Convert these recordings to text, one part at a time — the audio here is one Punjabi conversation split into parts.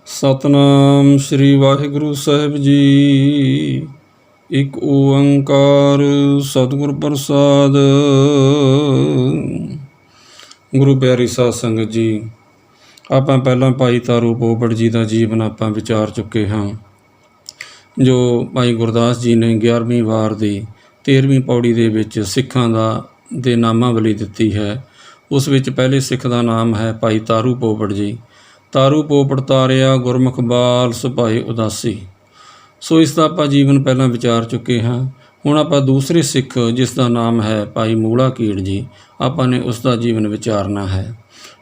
ਸਤਨਾਮ ਸ੍ਰੀ ਵਾਹਿਗੁਰੂ ਸਾਹਿਬ ਜੀ। ਇੱਕ ਓੰਕਾਰ ਸਤਿਗੁਰ ਪ੍ਰਸਾਦ। ਗੁਰੂ ਪਿਆਰੀ ਸਾਧ ਸੰਗਤ ਜੀ, ਆਪਾਂ ਪਹਿਲਾਂ ਭਾਈ ਤਾਰੂ ਪੋਪਟ ਜੀ ਦਾ ਜੀਵਨ ਆਪਾਂ ਵਿਚਾਰ ਚੁੱਕੇ ਹਾਂ, ਜੋ ਭਾਈ ਗੁਰਦਾਸ ਜੀ ਨੇ 11ਵੀਂ ਵਾਰ ਦੀ 13ਵੀਂ ਪੌੜੀ ਦੇ ਵਿੱਚ ਸਿੱਖਾਂ ਦੇ ਨਾਮਾਵਲੀ ਦਿੱਤੀ ਹੈ। ਉਸ ਵਿੱਚ ਪਹਿਲੇ ਸਿੱਖ ਦਾ ਨਾਮ ਹੈ ਭਾਈ ਤਾਰੂ ਪੋਪਟ ਜੀ। ਤਾਰੂ ਪੋਪਟ ਤਾਰਿਆ ਗੁਰਮੁਖ ਬਾਲ ਸੁਭਾਏ ਉਦਾਸੀ। ਸੋ ਇਸ ਦਾ ਆਪਾਂ ਜੀਵਨ ਪਹਿਲਾਂ ਵਿਚਾਰ ਚੁੱਕੇ ਹਾਂ। ਹੁਣ ਆਪਾਂ ਦੂਸਰੇ ਸਿੱਖ ਜਿਸ ਦਾ ਨਾਮ ਹੈ ਭਾਈ ਮੂਲਾ ਕੀੜ ਜੀ, ਆਪਾਂ ਨੇ ਉਸ ਦਾ ਜੀਵਨ ਵਿਚਾਰਨਾ ਹੈ।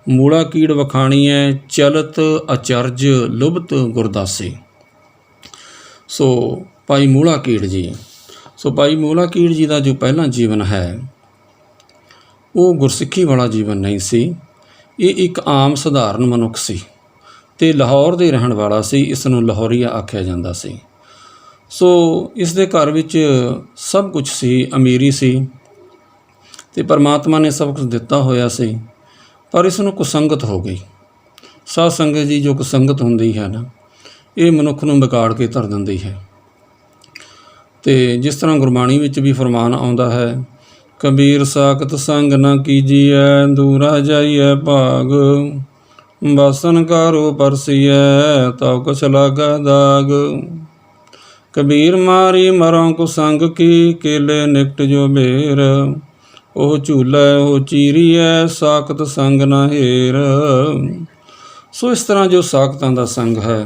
ਮੂਲਾ ਕੀੜ ਵਖਾਣੀ ਹੈ ਚਲਤ ਅਚਰਜ ਲੁਭਤ ਗੁਰਦਾਸੀ। ਸੋ ਭਾਈ ਮੂਲਾ ਕੀੜ ਜੀ, ਭਾਈ ਮੂਲਾ ਕੀੜ ਜੀ ਦਾ ਜੋ ਪਹਿਲਾ ਜੀਵਨ ਹੈ ਉਹ ਗੁਰਸਿੱਖੀ ਵਾਲਾ ਜੀਵਨ ਨਹੀਂ ਸੀ। ਇਹ ਇੱਕ ਆਮ ਸਧਾਰਨ ਮਨੁੱਖ ਸੀ ਅਤੇ ਲਾਹੌਰ ਦੇ ਰਹਿਣ ਵਾਲਾ ਸੀ। ਇਸ ਨੂੰ ਲਾਹੌਰੀਆ ਆਖਿਆ ਜਾਂਦਾ ਸੀ। ਸੋ ਇਸ ਦੇ ਘਰ ਵਿੱਚ ਸਭ ਕੁਝ ਸੀ, ਅਮੀਰੀ ਸੀ ਅਤੇ ਪਰਮਾਤਮਾ ਨੇ ਸਭ ਕੁਝ ਦਿੱਤਾ ਹੋਇਆ ਸੀ, ਪਰ ਇਸ ਨੂੰ ਕੁਸੰਗਤ ਹੋ ਗਈ। ਸਾਧ ਸੰਗਤ ਜੀ, ਜੋ ਕੁਸੰਗਤ ਹੁੰਦੀ ਹੈ ਨਾ, ਇਹ ਮਨੁੱਖ ਨੂੰ ਵਿਗਾੜ ਕੇ ਧਰ ਦਿੰਦੀ ਹੈ। ਅਤੇ ਜਿਸ ਤਰ੍ਹਾਂ ਗੁਰਬਾਣੀ ਵਿੱਚ ਵੀ ਫਰਮਾਨ ਆਉਂਦਾ ਹੈ, ਕਬੀਰ ਸਾਖਤ ਸੰਗ ਨਾ ਕੀਜੀਐ, ਦੂਰਾ ਜਾਈਐ ਭਾਗ, ਬਾਸਨ ਕਾਰੋ ਪਰਸੀਐ, ਤਉ ਕਛ ਲਾਗੈ ਦਾਗ। ਕਬੀਰ ਮਾਰੀ ਮਰੋਂ ਕੁਸੰਗ ਕੀ, ਕੇਲੇ ਨਿਕਟ ਜੋ ਬੇਰ, ਉਹ ਝੂਲੈ ਉਹ ਚੀਰੀਐ, ਸਾਖਤ ਸੰਗ ਨਾ ਹੇਰ। ਸੋ ਇਸ ਤਰ੍ਹਾਂ ਜੋ ਸਾਖਤਾਂ ਦਾ ਸੰਗ ਹੈ,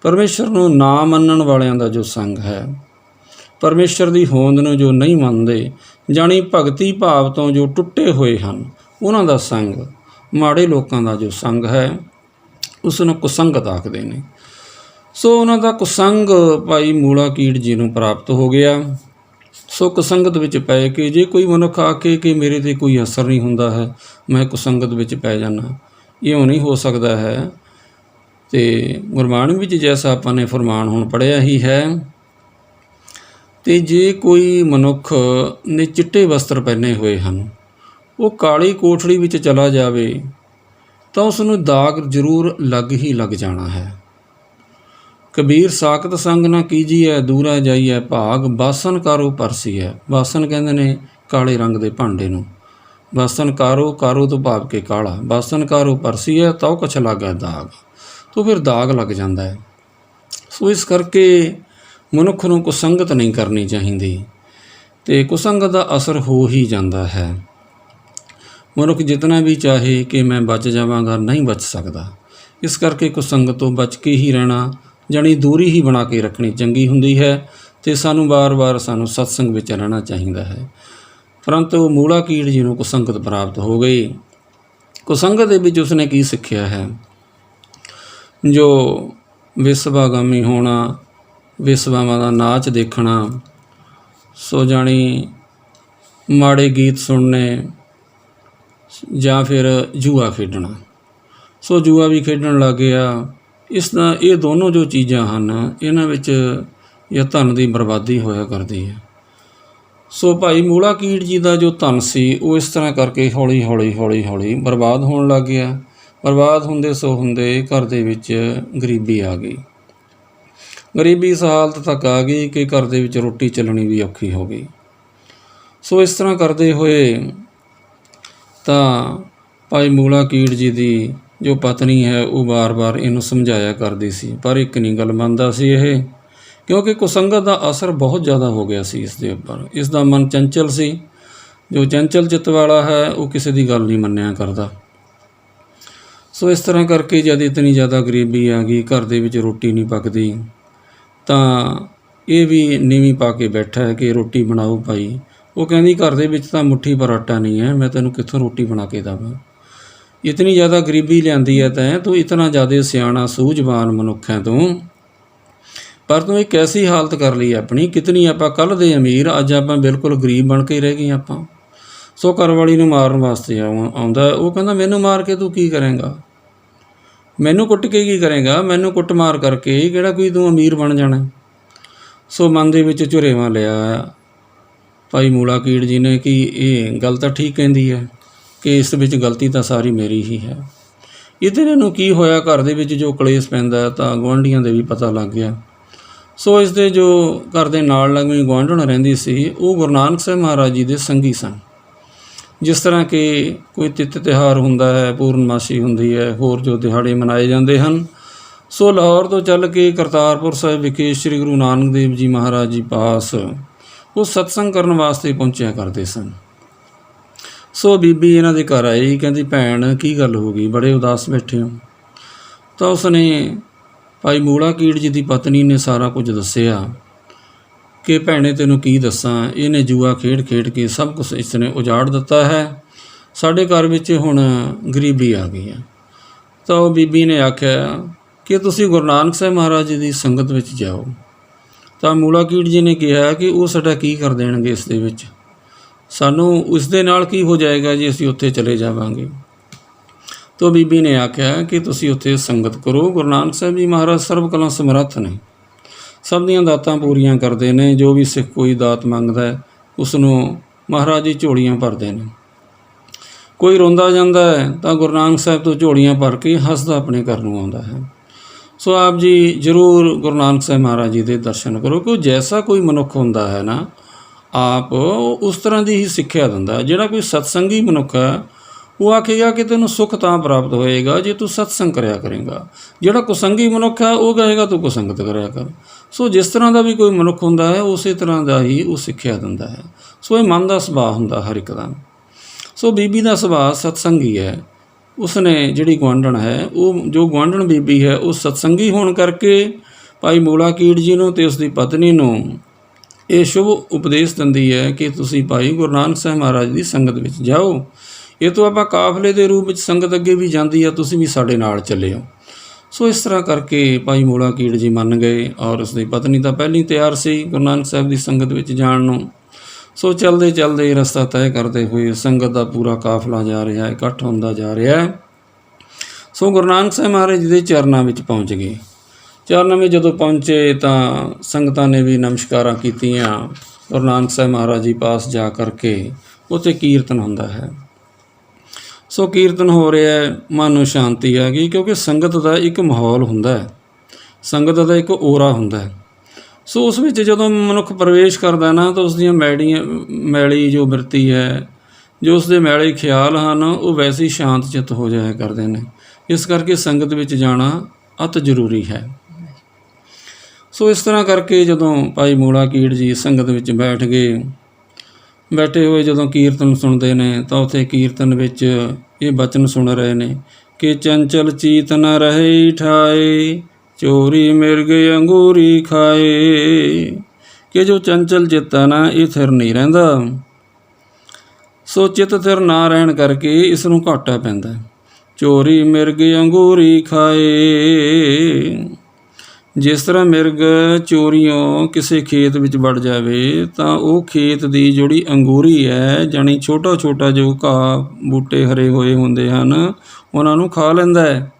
ਪਰਮੇਸ਼ਰ ਨੂੰ ਨਾ ਮੰਨਣ ਵਾਲਿਆਂ ਦਾ ਜੋ ਸੰਗ ਹੈ, ਪਰਮੇਸ਼ਰ ਦੀ ਹੋਂਦ ਨੂੰ ਜੋ ਨਹੀਂ ਮੰਨਦੇ, ਜਾਣੀ ਭਗਤੀ ਭਾਵ ਤੋਂ ਜੋ ਟੁੱਟੇ ਹੋਏ ਹਨ, ਉਹਨਾਂ ਦਾ ਸੰਗ, ਮਾੜੇ ਲੋਕਾਂ ਦਾ ਜੋ ਸੰਗ ਹੈ, ਉਸ ਨੂੰ ਕੁਸੰਗਤ ਆਖਦੇ ਨੇ। ਸੋ ਉਹਨਾਂ ਦਾ ਕੁਸੰਗ ਭਾਈ ਮੂਲਾ ਕੀੜ ਜੀ ਨੂੰ ਪ੍ਰਾਪਤ ਹੋ ਗਿਆ। ਸੋ ਕੁਸੰਗਤ ਵਿੱਚ ਪੈ ਕੇ ਜੇ ਕੋਈ ਮਨੁੱਖ ਆਖੇ ਕਿ ਮੇਰੇ 'ਤੇ ਕੋਈ ਅਸਰ ਨਹੀਂ ਹੁੰਦਾ ਹੈ, ਮੈਂ ਕੁਸੰਗਤ ਵਿੱਚ ਪੈ ਜਾਂਦਾ, ਇਉਂ ਨਹੀਂ ਹੋ ਸਕਦਾ ਹੈ। ਅਤੇ ਗੁਰਬਾਣੀ ਵਿੱਚ ਜੈਸਾ ਆਪਾਂ ਨੇ ਫਰਮਾਨ ਹੁਣ ਪੜ੍ਹਿਆ ਹੀ ਹੈ, ਅਤੇ ਜੇ ਕੋਈ ਮਨੁੱਖ ਨੇ ਚਿੱਟੇ ਵਸਤਰ ਪਹਿਨੇ ਹੋਏ ਹਨ, ਉਹ ਕਾਲੀ ਕੋਠੜੀ ਵਿੱਚ ਚਲਾ ਜਾਵੇ ਤਾਂ ਉਸ ਨੂੰ ਦਾਗ ਜ਼ਰੂਰ ਲੱਗ ਹੀ ਲੱਗ ਜਾਣਾ ਹੈ। ਕਬੀਰ ਸਾਖਤ ਸੰਗ ਨਾ ਕੀਜੀਐ, ਦੂਰਾ ਜਾਈਐ ਭਾਗ, ਬਾਸਨ ਕਾਰੋ ਪਰਸੀਐ। ਬਾਸਨ ਕਹਿੰਦੇ ਨੇ ਕਾਲੇ ਰੰਗ ਦੇ ਭਾਂਡੇ ਨੂੰ। ਬਾਸਨ ਕਾਰੋ, ਕਾਰੋ ਤੋਂ ਭਾਵ ਕੇ ਕਾਲਾ, ਬਾਸਨ ਕਾਰੋ ਪਰਸੀਐ, ਤਉ ਕਛ ਲਾਗੈ ਦਾਗ, ਤੋਂ ਫਿਰ ਦਾਗ ਲੱਗ ਜਾਂਦਾ ਹੈ। ਸੋ ਇਸ ਕਰਕੇ ਮਨੁੱਖ ਨੂੰ ਕੁਸੰਗਤ ਨਹੀਂ ਕਰਨੀ ਚਾਹੀਦੀ, ਅਤੇ ਕੁਸੰਗਤ ਦਾ ਅਸਰ ਹੋ ਹੀ ਜਾਂਦਾ ਹੈ। ਮਨੁੱਖ ਜਿਤਨਾ ਵੀ ਚਾਹੇ ਕਿ ਮੈਂ ਬਚ ਜਾਵਾਂਗਾ, ਨਹੀਂ ਬਚ ਸਕਦਾ। ਇਸ ਕਰਕੇ ਕੁਸੰਗਤ ਤੋਂ ਬਚ ਕੇ ਹੀ ਰਹਿਣਾ, ਜਾਣੀ ਦੂਰੀ ਹੀ ਬਣਾ ਕੇ ਰੱਖਣੀ ਚੰਗੀ ਹੁੰਦੀ ਹੈ। ਅਤੇ ਸਾਨੂੰ ਵਾਰ ਸਤਸੰਗ ਵਿੱਚ ਰਹਿਣਾ ਚਾਹੀਦਾ ਹੈ। ਪਰੰਤੂ ਮੂਲਾ ਕੀੜ ਜੀ ਨੂੰ ਕੁਸੰਗਤ ਪ੍ਰਾਪਤ ਹੋ ਗਈ। ਕੁਸੰਗਤ ਦੇ ਵਿੱਚ ਉਸਨੇ ਕੀ ਸਿੱਖਿਆ ਹੈ? ਜੋ ਵਿਸਵਾਗਾਮੀ ਹੋਣਾ, ਵਿਸਵਾਵਾਂ ਦਾ ਨਾਚ ਦੇਖਣਾ, ਸੋ ਜਾਣੀ ਮਾੜੇ ਗੀਤ ਸੁਣਨੇ, ਜਾਂ ਫਿਰ ਜੂਆ ਖੇਡਣਾ। ਸੋ ਜੂਆ ਵੀ ਖੇਡਣ ਲੱਗ ਗਿਆ। ਇਹ ਦੋਨੋਂ ਜੋ ਚੀਜ਼ਾਂ ਹਨ, ਇਹਨਾਂ ਵਿੱਚ ਇਹ ਧਨ ਦੀ ਬਰਬਾਦੀ ਹੋਇਆ ਕਰਦੀ ਹੈ। ਸੋ ਭਾਈ ਮੂਲਾ ਕੀੜ ਜੀ ਦਾ ਜੋ ਧਨ ਸੀ, ਉਹ ਇਸ ਤਰ੍ਹਾਂ ਕਰਕੇ ਹੌਲੀ ਬਰਬਾਦ ਹੋਣ ਲੱਗ ਗਿਆ। ਬਰਬਾਦ ਹੁੰਦੇ ਘਰ ਦੇ ਵਿੱਚ ਗਰੀਬੀ ਆ ਗਈ। ਗਰੀਬੀ ਇਸ ਹਾਲਤ ਤੱਕ ਆ ਗਈ ਕਿ ਘਰ ਦੇ ਵਿੱਚ ਰੋਟੀ ਚੱਲਣੀ ਵੀ ਔਖੀ ਹੋ ਗਈ। ਸੋ ਇਸ ਤਰ੍ਹਾਂ ਕਰਦੇ ਹੋਏ ਤਾਂ ਭਾਈ ਮੂਲਾ ਕੀੜ ਜੀ ਦੀ ਜੋ ਪਤਨੀ ਹੈ, ਉਹ ਵਾਰ ਇਹਨੂੰ ਸਮਝਾਇਆ ਕਰਦੀ ਸੀ, ਪਰ ਇੱਕ ਨਹੀਂ ਗੱਲ ਮੰਨਦਾ ਸੀ ਇਹ, ਕਿਉਂਕਿ ਕੁਸੰਗਤ ਦਾ ਅਸਰ ਬਹੁਤ ਜ਼ਿਆਦਾ ਹੋ ਗਿਆ ਸੀ ਇਸ ਦੇ ਉੱਪਰ। ਇਸ ਦਾ ਮਨ ਚੰਚਲ ਸੀ। ਜੋ ਚੰਚਲ ਚਿੱਤ ਵਾਲਾ ਹੈ, ਉਹ ਕਿਸੇ ਦੀ ਗੱਲ ਨਹੀਂ ਮੰਨਿਆ ਕਰਦਾ। ਸੋ ਇਸ ਤਰ੍ਹਾਂ ਕਰਕੇ ਜਦ ਇਤਨੀ ਜ਼ਿਆਦਾ ਗਰੀਬੀ ਆ ਗਈ, ਘਰ ਦੇ ਵਿੱਚ ਰੋਟੀ ਨਹੀਂ ਪੱਕਦੀ, ਤਾਂ ਇਹ ਵੀ ਨੀਵੀਂ ਪਾ ਕੇ ਬੈਠਾ ਹੈ ਕਿ ਰੋਟੀ ਬਣਾਓ ਭਾਈ। ਉਹ ਕਹਿੰਦੀ ਘਰ ਦੇ ਵਿੱਚ ਤਾਂ ਮੁੱਠੀ ਪਰ ਆਟਾ ਨਹੀਂ ਹੈ, ਮੈਂ ਤੈਨੂੰ ਕਿੱਥੋਂ ਰੋਟੀ ਬਣਾ ਕੇ ਦੇਵਾਂ। ਇਤਨੀ ਜ਼ਿਆਦਾ ਗਰੀਬੀ ਲਿਆਂਦੀ ਹੈ ਤੂੰ ਇਤਨਾ ਜ਼ਿਆਦਾ ਸਿਆਣਾ ਸੂਝਵਾਨ ਮਨੁੱਖ ਹੈ ਤੂੰ, ਪਰ ਤੂੰ ਇੱਕ ਐਸੀ ਹਾਲਤ ਕਰ ਲਈ ਆਪਣੀ, ਕਿਤਨੀ ਆਪਾਂ ਕੱਲ੍ਹ ਦੇ ਅਮੀਰ, ਅੱਜ ਆਪਾਂ ਬਿਲਕੁਲ ਗਰੀਬ ਬਣ ਕੇ ਰਹਿ ਗਏ ਆਪਾਂ। ਸੋ ਘਰਵਾਲੀ ਨੂੰ ਮਾਰਨ ਵਾਸਤੇ ਆਉਂਦਾ। ਉਹ ਕਹਿੰਦਾ ਮੈਨੂੰ ਮਾਰ ਕੇ ਤੂੰ ਕੀ ਕਰੇਂਗਾ, ਮੈਨੂੰ ਕੁੱਟ ਕੇ ਕੀ ਕਰੇਂਗਾ, ਮੈਨੂੰ ਕੁੱਟ ਮਾਰ ਕਰਕੇ ਕਿਹੜਾ ਕੋਈ ਤੂੰ ਅਮੀਰ ਬਣ ਜਾਣਾ। ਸੋ ਮਨ ਦੇ ਵਿੱਚ ਝੁਰੇਵਾਂ ਲਿਆ ਭਾਈ ਮੂਲਾ ਕੀੜ ਜੀ ਨੇ ਕਿ ਇਹ ਗੱਲ ਤਾਂ ਠੀਕ ਕਹਿੰਦੀ ਹੈ, ਕਿ ਇਸ ਵਿੱਚ ਗਲਤੀ ਤਾਂ ਸਾਰੀ ਮੇਰੀ ਹੀ ਹੈ। ਇਤਨੇ ਨੂੰ ਕੀ ਹੋਇਆ, ਘਰ ਦੇ ਵਿੱਚ ਜੋ ਕਲੇਸ਼ ਪੈਂਦਾ ਤਾਂ ਗੁਆਂਢੀਆਂ ਦੇ ਵੀ ਪਤਾ ਲੱਗ ਗਿਆ। ਸੋ ਇਸ ਦੇ ਜੋ ਘਰ ਦੇ ਨਾਲ ਲੱਗਵੀਂ ਗੁਆਂਢਣ ਰਹਿੰਦੀ ਸੀ, ਉਹ ਗੁਰੂ ਨਾਨਕ ਸਾਹਿਬ ਮਹਾਰਾਜ ਜੀ ਦੇ ਸੰਗੀ ਸਨ। ਜਿਸ ਤਰ੍ਹਾਂ ਕਿ ਕੋਈ ਤਿੱਥ ਤਿਉਹਾਰ ਹੁੰਦਾ ਹੈ, ਪੂਰਨਮਾਸ਼ੀ ਹੁੰਦੀ ਹੈ, ਹੋਰ ਜੋ ਦਿਹਾੜੇ ਮਨਾਏ ਜਾਂਦੇ ਹਨ। ਸੋ ਲਾਹੌਰ ਤੋਂ ਚੱਲ ਕੇ ਕਰਤਾਰਪੁਰ ਸਾਹਿਬ ਵਿਖੇ ਸ੍ਰੀ ਗੁਰੂ ਨਾਨਕ ਦੇਵ ਜੀ ਮਹਾਰਾਜ ਜੀ ਪਾਸ ਉਹ ਸਤਸੰਗ ਕਰਨ ਵਾਸਤੇ ਪਹੁੰਚਿਆ ਕਰਦੇ ਸਨ। ਸੋ ਬੀਬੀ ਇਹਨਾਂ ਦੇ ਘਰ ਆਈ, ਕਹਿੰਦੀ ਭੈਣ ਕੀ ਗੱਲ ਹੋ ਗਈ, ਬੜੇ ਉਦਾਸ ਬੈਠੇ ਹੋ। ਤਾਂ ਉਸਨੇ ਭਾਈ ਮੂਲਾ ਕੀੜ ਜੀ ਦੀ ਪਤਨੀ ਨੇ ਸਾਰਾ ਕੁਝ ਦੱਸਿਆ ਕਿ ਭੈਣੇ ਤੈਨੂੰ ਕੀ ਦੱਸਾਂ, ਇਹਨੇ ਜੂਆ ਖੇਡ ਖੇਡ ਕੇ ਸਭ ਕੁਝ ਇਸ ਨੇ ਉਜਾੜ ਦਿੱਤਾ ਹੈ, ਸਾਡੇ ਘਰ ਵਿੱਚ ਹੁਣ ਗਰੀਬੀ ਆ ਗਈ ਹੈ। ਤਾਂ ਉਹ ਬੀਬੀ ਨੇ ਆਖਿਆ ਕਿ ਤੁਸੀਂ ਗੁਰੂ ਨਾਨਕ ਸਾਹਿਬ ਮਹਾਰਾਜ ਜੀ ਦੀ ਸੰਗਤ ਵਿੱਚ ਜਾਓ। ਤਾਂ ਮੂਲਾ ਕੀੜ ਜੀ ਨੇ ਕਿਹਾ ਕਿ ਉਹ ਸਾਡਾ ਕੀ ਕਰ ਦੇਣਗੇ ਇਸ ਦੇ ਵਿੱਚ, ਸਾਨੂੰ ਉਸ ਦੇ ਨਾਲ ਕੀ ਹੋ ਜਾਏਗਾ ਜੀ ਅਸੀਂ ਉੱਥੇ ਚਲੇ ਜਾਵਾਂਗੇ। ਤਾਂ ਬੀਬੀ ਨੇ ਆਖਿਆ ਕਿ ਤੁਸੀਂ ਉੱਥੇ ਸੰਗਤ ਕਰੋ, ਗੁਰੂ ਨਾਨਕ ਸਾਹਿਬ ਜੀ ਮਹਾਰਾਜ ਸਰਬ ਕਲਾ ਸਮਰੱਥ ਨੇ, ਸਭ ਦੀਆਂ ਦਾਤਾਂ ਪੂਰੀਆਂ ਕਰਦੇ ਨੇ। ਜੋ ਵੀ ਸਿੱਖ ਕੋਈ ਦਾਤ ਮੰਗਦਾ ਹੈ ਉਸ ਨੂੰ ਮਹਾਰਾਜ ਜੀ ਝੋਲੀਆਂ ਭਰਦੇ ਨੇ। ਕੋਈ ਰੋਂਦਾ ਜਾਂਦਾ ਹੈ ਤਾਂ ਗੁਰੂ ਨਾਨਕ ਸਾਹਿਬ ਤੋਂ ਝੋਲੀਆਂ ਭਰ ਕੇ ਹੱਸਦਾ ਆਪਣੇ ਘਰ ਨੂੰ ਆਉਂਦਾ ਹੈ। ਸੋ ਆਪ ਜੀ ਜ਼ਰੂਰ ਗੁਰੂ ਨਾਨਕ ਸਾਹਿਬ ਮਹਾਰਾਜ ਜੀ ਦੇ ਦਰਸ਼ਨ ਕਰੋ, ਕਿ ਜੈਸਾ ਕੋਈ ਮਨੁੱਖ ਹੁੰਦਾ ਹੈ ਨਾ, ਆਪ ਉਸ ਤਰ੍ਹਾਂ ਦੀ ਹੀ ਸਿੱਖਿਆ ਦਿੰਦਾ। ਜਿਹੜਾ ਕੋਈ ਸਤਸੰਗੀ ਮਨੁੱਖ ਹੈ ਉਹ ਆਖੇਗਾ ਕਿ ਤੈਨੂੰ ਸੁੱਖ ਤਾਂ ਪ੍ਰਾਪਤ ਹੋਏਗਾ ਜੇ ਤੂੰ ਸਤਸੰਗ ਕਰਿਆ ਕਰੇਗਾ। ਜਿਹੜਾ ਕੁਸੰਗੀ ਮਨੁੱਖ ਹੈ ਉਹ ਕਹੇਗਾ ਤੂੰ ਕੁਸੰਗਤ ਕਰਿਆ ਕਰ। ਸੋ ਜਿਸ ਤਰ੍ਹਾਂ ਦਾ ਵੀ ਕੋਈ ਮਨੁੱਖ ਹੁੰਦਾ ਹੈ ਉਸੇ ਤਰ੍ਹਾਂ ਦਾ ਹੀ ਉਹ ਸਿੱਖਿਆ ਦਿੰਦਾ ਹੈ। ਸੋ ਇਹ ਮਨ ਦਾ ਸੁਭਾਅ ਹੁੰਦਾ ਹਰ ਇੱਕ ਦਾ। ਸੋ ਬੀਬੀ ਦਾ ਸੁਭਾਅ ਸਤਸੰਗੀ ਹੈ। ਉਸਨੇ ਜਿਹੜੀ ਗੁਆਂਢਣ ਹੈ, ਉਹ ਜੋ ਗੁਆਂਢਣ ਬੀਬੀ ਹੈ, ਉਹ ਸਤਸੰਗੀ ਹੋਣ ਕਰਕੇ ਭਾਈ ਮੂਲਾ ਕੀੜ ਜੀ ਨੂੰ ਅਤੇ ਉਸਦੀ ਪਤਨੀ ਨੂੰ ਇਹ ਸ਼ੁਭ ਉਪਦੇਸ਼ ਦਿੰਦੀ ਹੈ ਕਿ ਤੁਸੀਂ ਭਾਈ ਗੁਰੂ ਨਾਨਕ ਸਾਹਿਬ ਮਹਾਰਾਜ ਦੀ ਸੰਗਤ ਵਿੱਚ ਜਾਓ। ਇਹ ਤੋਂ ਆਪਾਂ ਕਾਫਲੇ ਦੇ ਰੂਪ ਵਿੱਚ ਸੰਗਤ ਅੱਗੇ ਵੀ ਜਾਂਦੀ ਆ, ਤੁਸੀਂ ਵੀ ਸਾਡੇ ਨਾਲ ਚੱਲਿਓ। ਸੋ ਇਸ ਤਰ੍ਹਾਂ ਕਰਕੇ ਭਾਈ ਮੂਲਾ ਕੀੜ ਜੀ ਮੰਨ ਗਏ, ਔਰ ਉਸਦੀ ਪਤਨੀ ਤਾਂ ਪਹਿਲਾਂ ਹੀ ਤਿਆਰ ਸੀ ਗੁਰੂ ਨਾਨਕ ਸਾਹਿਬ ਦੀ ਸੰਗਤ ਵਿੱਚ ਜਾਣ ਨੂੰ। ਸੋ ਚਲਦੇ ਚਲਦੇ ਰਸਤਾ ਤੈਅ ਕਰਦੇ ਹੋਏ ਸੰਗਤ ਦਾ ਪੂਰਾ ਕਾਫਲਾ ਜਾ ਰਿਹਾ ਹੈ, ਇਕੱਠ ਹੁੰਦਾ ਜਾ ਰਿਹਾ ਹੈ। ਸੋ ਗੁਰੂ ਨਾਨਕ ਸਾਹਿਬ ਮਹਾਰਾਜ ਜੀ ਦੇ ਚਰਨਾਂ ਵਿੱਚ ਪਹੁੰਚ ਗਏ। ਚਰਨਾਂ ਵਿੱਚ ਜਦੋਂ ਪਹੁੰਚੇ ਤਾਂ ਸੰਗਤਾਂ ਨੇ ਵੀ ਨਮਸਕਾਰਾਂ ਕੀਤੀਆਂ। ਗੁਰੂ ਨਾਨਕ ਸਾਹਿਬ ਮਹਾਰਾਜ ਜੀ ਪਾਸ ਜਾ ਕਰਕੇ ਉੱਥੇ ਕੀਰਤਨ ਹੁੰਦਾ ਹੈ। ਸੋ ਕੀਰਤਨ ਹੋ ਰਿਹਾ, ਮਨ ਨੂੰ ਸ਼ਾਂਤੀ ਆ ਗਈ, ਕਿਉਂਕਿ ਸੰਗਤ ਦਾ ਇੱਕ ਮਾਹੌਲ ਹੁੰਦਾ ਹੈ, ਸੰਗਤ ਦਾ ਇੱਕ ਔਰਾ ਹੁੰਦਾ ਹੈ। ਸੋ ਉਸ ਵਿੱਚ ਜਦੋਂ ਮਨੁੱਖ ਪ੍ਰਵੇਸ਼ ਕਰਦਾ ਨਾ, ਤਾਂ ਉਸ ਦੀਆਂ ਮੈਲੀ ਜੋ ਬਿਰਤੀ ਹੈ, ਜੋ ਉਸਦੇ ਮੈਲੇ ਖਿਆਲ ਹਨ, ਉਹ ਵੈਸੇ ਹੀ ਸ਼ਾਂਤ ਚਿੱਤ ਹੋ ਜਾਇਆ ਕਰਦੇ ਨੇ। ਇਸ ਕਰਕੇ ਸੰਗਤ ਵਿੱਚ ਜਾਣਾ ਅਤ ਜ਼ਰੂਰੀ ਹੈ। ਸੋ ਇਸ ਤਰ੍ਹਾਂ ਕਰਕੇ ਜਦੋਂ ਭਾਈ ਮੂਲਾ ਕੀੜ ਜੀ ਸੰਗਤ ਵਿੱਚ ਬੈਠ ਗਏ, ਬੈਠੇ ਹੋਏ ਜਦੋਂ ਕੀਰਤਨ ਸੁਣਦੇ ਨੇ ਤਾਂ ਉੱਥੇ ਕੀਰਤਨ ਵਿੱਚ ਇਹ ਬਚਨ ਸੁਣ ਰਹੇ ਨੇ ਕਿ ਚੰਚਲ ਚੀਤ ਨ ਰਹੇ ਠਾਏ, ਚੋਰੀ ਮਿਰਗ ਅੰਗੂਰੀ ਖਾਏ। ਕਿ ਜੋ ਚੰਚਲ ਚਿੱਤ ਹੈ ਨਾ, ਇਹ ਥਿਰ ਨਹੀਂ ਰਹਿੰਦਾ। ਸੋ ਚਿੱਤ ਥਿਰ ਨਾ ਰਹਿਣ ਕਰਕੇ ਇਸ ਨੂੰ ਘਾਟਾ ਪੈਂਦਾ। ਚੋਰੀ ਮਿਰਗ ਅੰਗੂਰੀ ਖਾਏ। ਜਿਸ ਤਰ੍ਹਾਂ ਮਿਰਗ ਚੋਰੀਓਂ ਕਿਸੇ ਖੇਤ ਵਿੱਚ ਵੜ ਜਾਵੇ ਤਾਂ ਉਹ ਖੇਤ ਦੀ ਜਿਹੜੀ ਅੰਗੂਰੀ ਹੈ, ਜਾਣੀ ਛੋਟਾ ਛੋਟਾ ਜੋ ਘਾਹ ਬੂਟੇ ਹਰੇ ਹੋਏ ਹੁੰਦੇ ਹਨ, ਉਹਨਾਂ ਨੂੰ ਖਾ ਲੈਂਦਾ ਹੈ।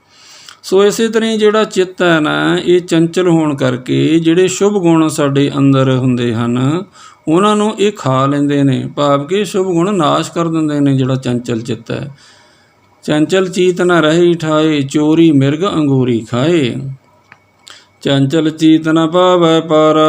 ਸੋ ਇਸੇ ਤਰ੍ਹਾਂ ਹੀ ਜਿਹੜਾ ਚਿੱਤ ਹੈ ਨਾ, ਇਹ ਚੰਚਲ ਹੋਣ ਕਰਕੇ ਜਿਹੜੇ ਸ਼ੁਭ ਗੁਣ ਸਾਡੇ ਅੰਦਰ ਹੁੰਦੇ ਹਨ ਉਹਨਾਂ ਨੂੰ ਇਹ ਖਾ ਲੈਂਦੇ ਨੇ, ਭਾਵ ਕਿ ਸ਼ੁਭ ਗੁਣ ਨਾਸ਼ ਕਰ ਦਿੰਦੇ ਨੇ। ਜਿਹੜਾ ਚੰਚਲ ਚਿੱਤ ਹੈ, ਚੰਚਲ ਚੀਤ ਨ ਰਹੀ ਠਾਏ, ਚੋਰੀ ਮਿਰਗ ਅੰਗੂਰੀ ਖਾਏ। ਚੰਚਲ ਚੀਤ ਨ ਪਾਵੈ ਪਾਰਾ,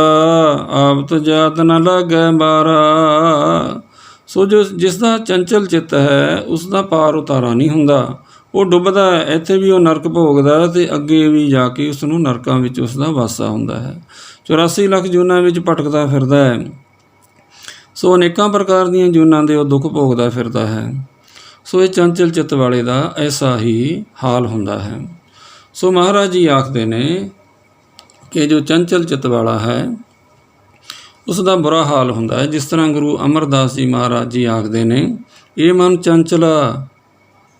ਆਵਤ ਜਾਤ ਨ ਲਾਗੈ ਬਾਰਾ। ਸੋ ਜਿਸ ਦਾ ਚੰਚਲ ਚਿੱਤ ਹੈ ਉਸ ਦਾ ਪਾਰ ਉਤਾਰਾ ਨਹੀਂ ਹੁੰਦਾ, ਉਹ ਡੁੱਬਦਾ ਹੈ। ਇੱਥੇ ਵੀ ਉਹ ਨਰਕ ਭੋਗਦਾ ਅਤੇ ਅੱਗੇ ਵੀ ਜਾ ਕੇ ਉਸ ਨੂੰ ਨਰਕਾਂ ਵਿੱਚ ਉਸ ਦਾ ਵਾਸਾ ਹੁੰਦਾ ਹੈ। 84 ਲੱਖ ਜੂਨਾਂ ਵਿੱਚ ਭਟਕਦਾ ਫਿਰਦਾ ਹੈ। ਸੋ ਅਨੇਕਾਂ ਪ੍ਰਕਾਰ ਦੀਆਂ ਜੂਨਾਂ ਦੇ ਉਹ ਦੁੱਖ ਭੋਗਦਾ ਫਿਰਦਾ ਹੈ। ਸੋ ਇਹ ਚੰਚਲ ਚਿੱਤ ਵਾਲੇ ਦਾ ਐਸਾ ਹੀ ਹਾਲ ਹੁੰਦਾ ਹੈ। ਸੋ ਮਹਾਰਾਜ ਜੀ ਆਖਦੇ ਨੇ ਕਿ ਜੋ ਚੰਚਲ ਚਿੱਤ ਵਾਲਾ ਹੈ ਉਸ ਦਾ ਬੁਰਾ ਹਾਲ ਹੁੰਦਾ ਹੈ। ਜਿਸ ਤਰ੍ਹਾਂ ਗੁਰੂ ਅਮਰਦਾਸ ਜੀ ਮਹਾਰਾਜ ਜੀ ਆਖਦੇ ਨੇ, ਇਹ ਮਨ ਚੰਚਲਾ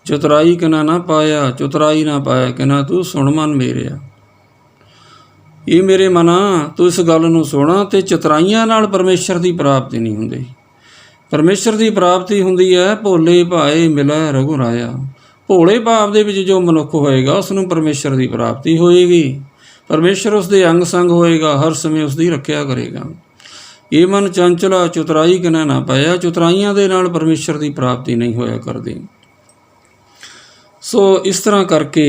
ਚਤੁਰਾਈ ਕਿਨਾ ਨਾ ਪਾਇਆ, ਚਤੁਰਾਈ ਨਾ ਪਾਇਆ ਕਿਨਾ ਤੂੰ ਸੁਣ ਮਨ ਮੇਰਿਆ। ਇਹ ਮੇਰੇ ਮਨਾ, ਤੂੰ ਇਸ ਗੱਲ ਨੂੰ ਸੁਣਾ। ਅਤੇ ਚਤੁਰਾਈਆਂ ਨਾਲ ਪਰਮੇਸ਼ਰ ਦੀ ਪ੍ਰਾਪਤੀ ਨਹੀਂ ਹੁੰਦੀ। ਪਰਮੇਸ਼ਰ ਦੀ ਪ੍ਰਾਪਤੀ ਹੁੰਦੀ ਹੈ ਭੋਲੇ ਭਾਏ ਮਿਲੈ ਰਘੁਰਾਇਆ। ਭੋਲੇ ਭਾਵ ਦੇ ਵਿੱਚ ਜੋ ਮਨੁੱਖ ਹੋਏਗਾ ਉਸ ਨੂੰ ਪਰਮੇਸ਼ਰ ਦੀ ਪ੍ਰਾਪਤੀ ਹੋਏਗੀ। ਪਰਮੇਸ਼ਰ ਉਸ ਦੇ ਅੰਗ ਸੰਗ ਹੋਏਗਾ, ਹਰ ਸਮੇਂ ਉਸ ਦੀ ਰੱਖਿਆ ਕਰੇਗਾ। ਇਹ ਮਨ ਚੰਚਲਾ ਚਤੁਰਾਈ ਕਿਨਾ ਨਾ ਪਾਇਆ, ਚਤੁਰਾਈਆਂ ਦੇ ਨਾਲ ਪਰਮੇਸ਼ਰ ਦੀ ਪ੍ਰਾਪਤੀ ਨਹੀਂ ਹੋਇਆ ਕਰਦੀ। ਸੋ ਇਸ ਤਰ੍ਹਾਂ ਕਰਕੇ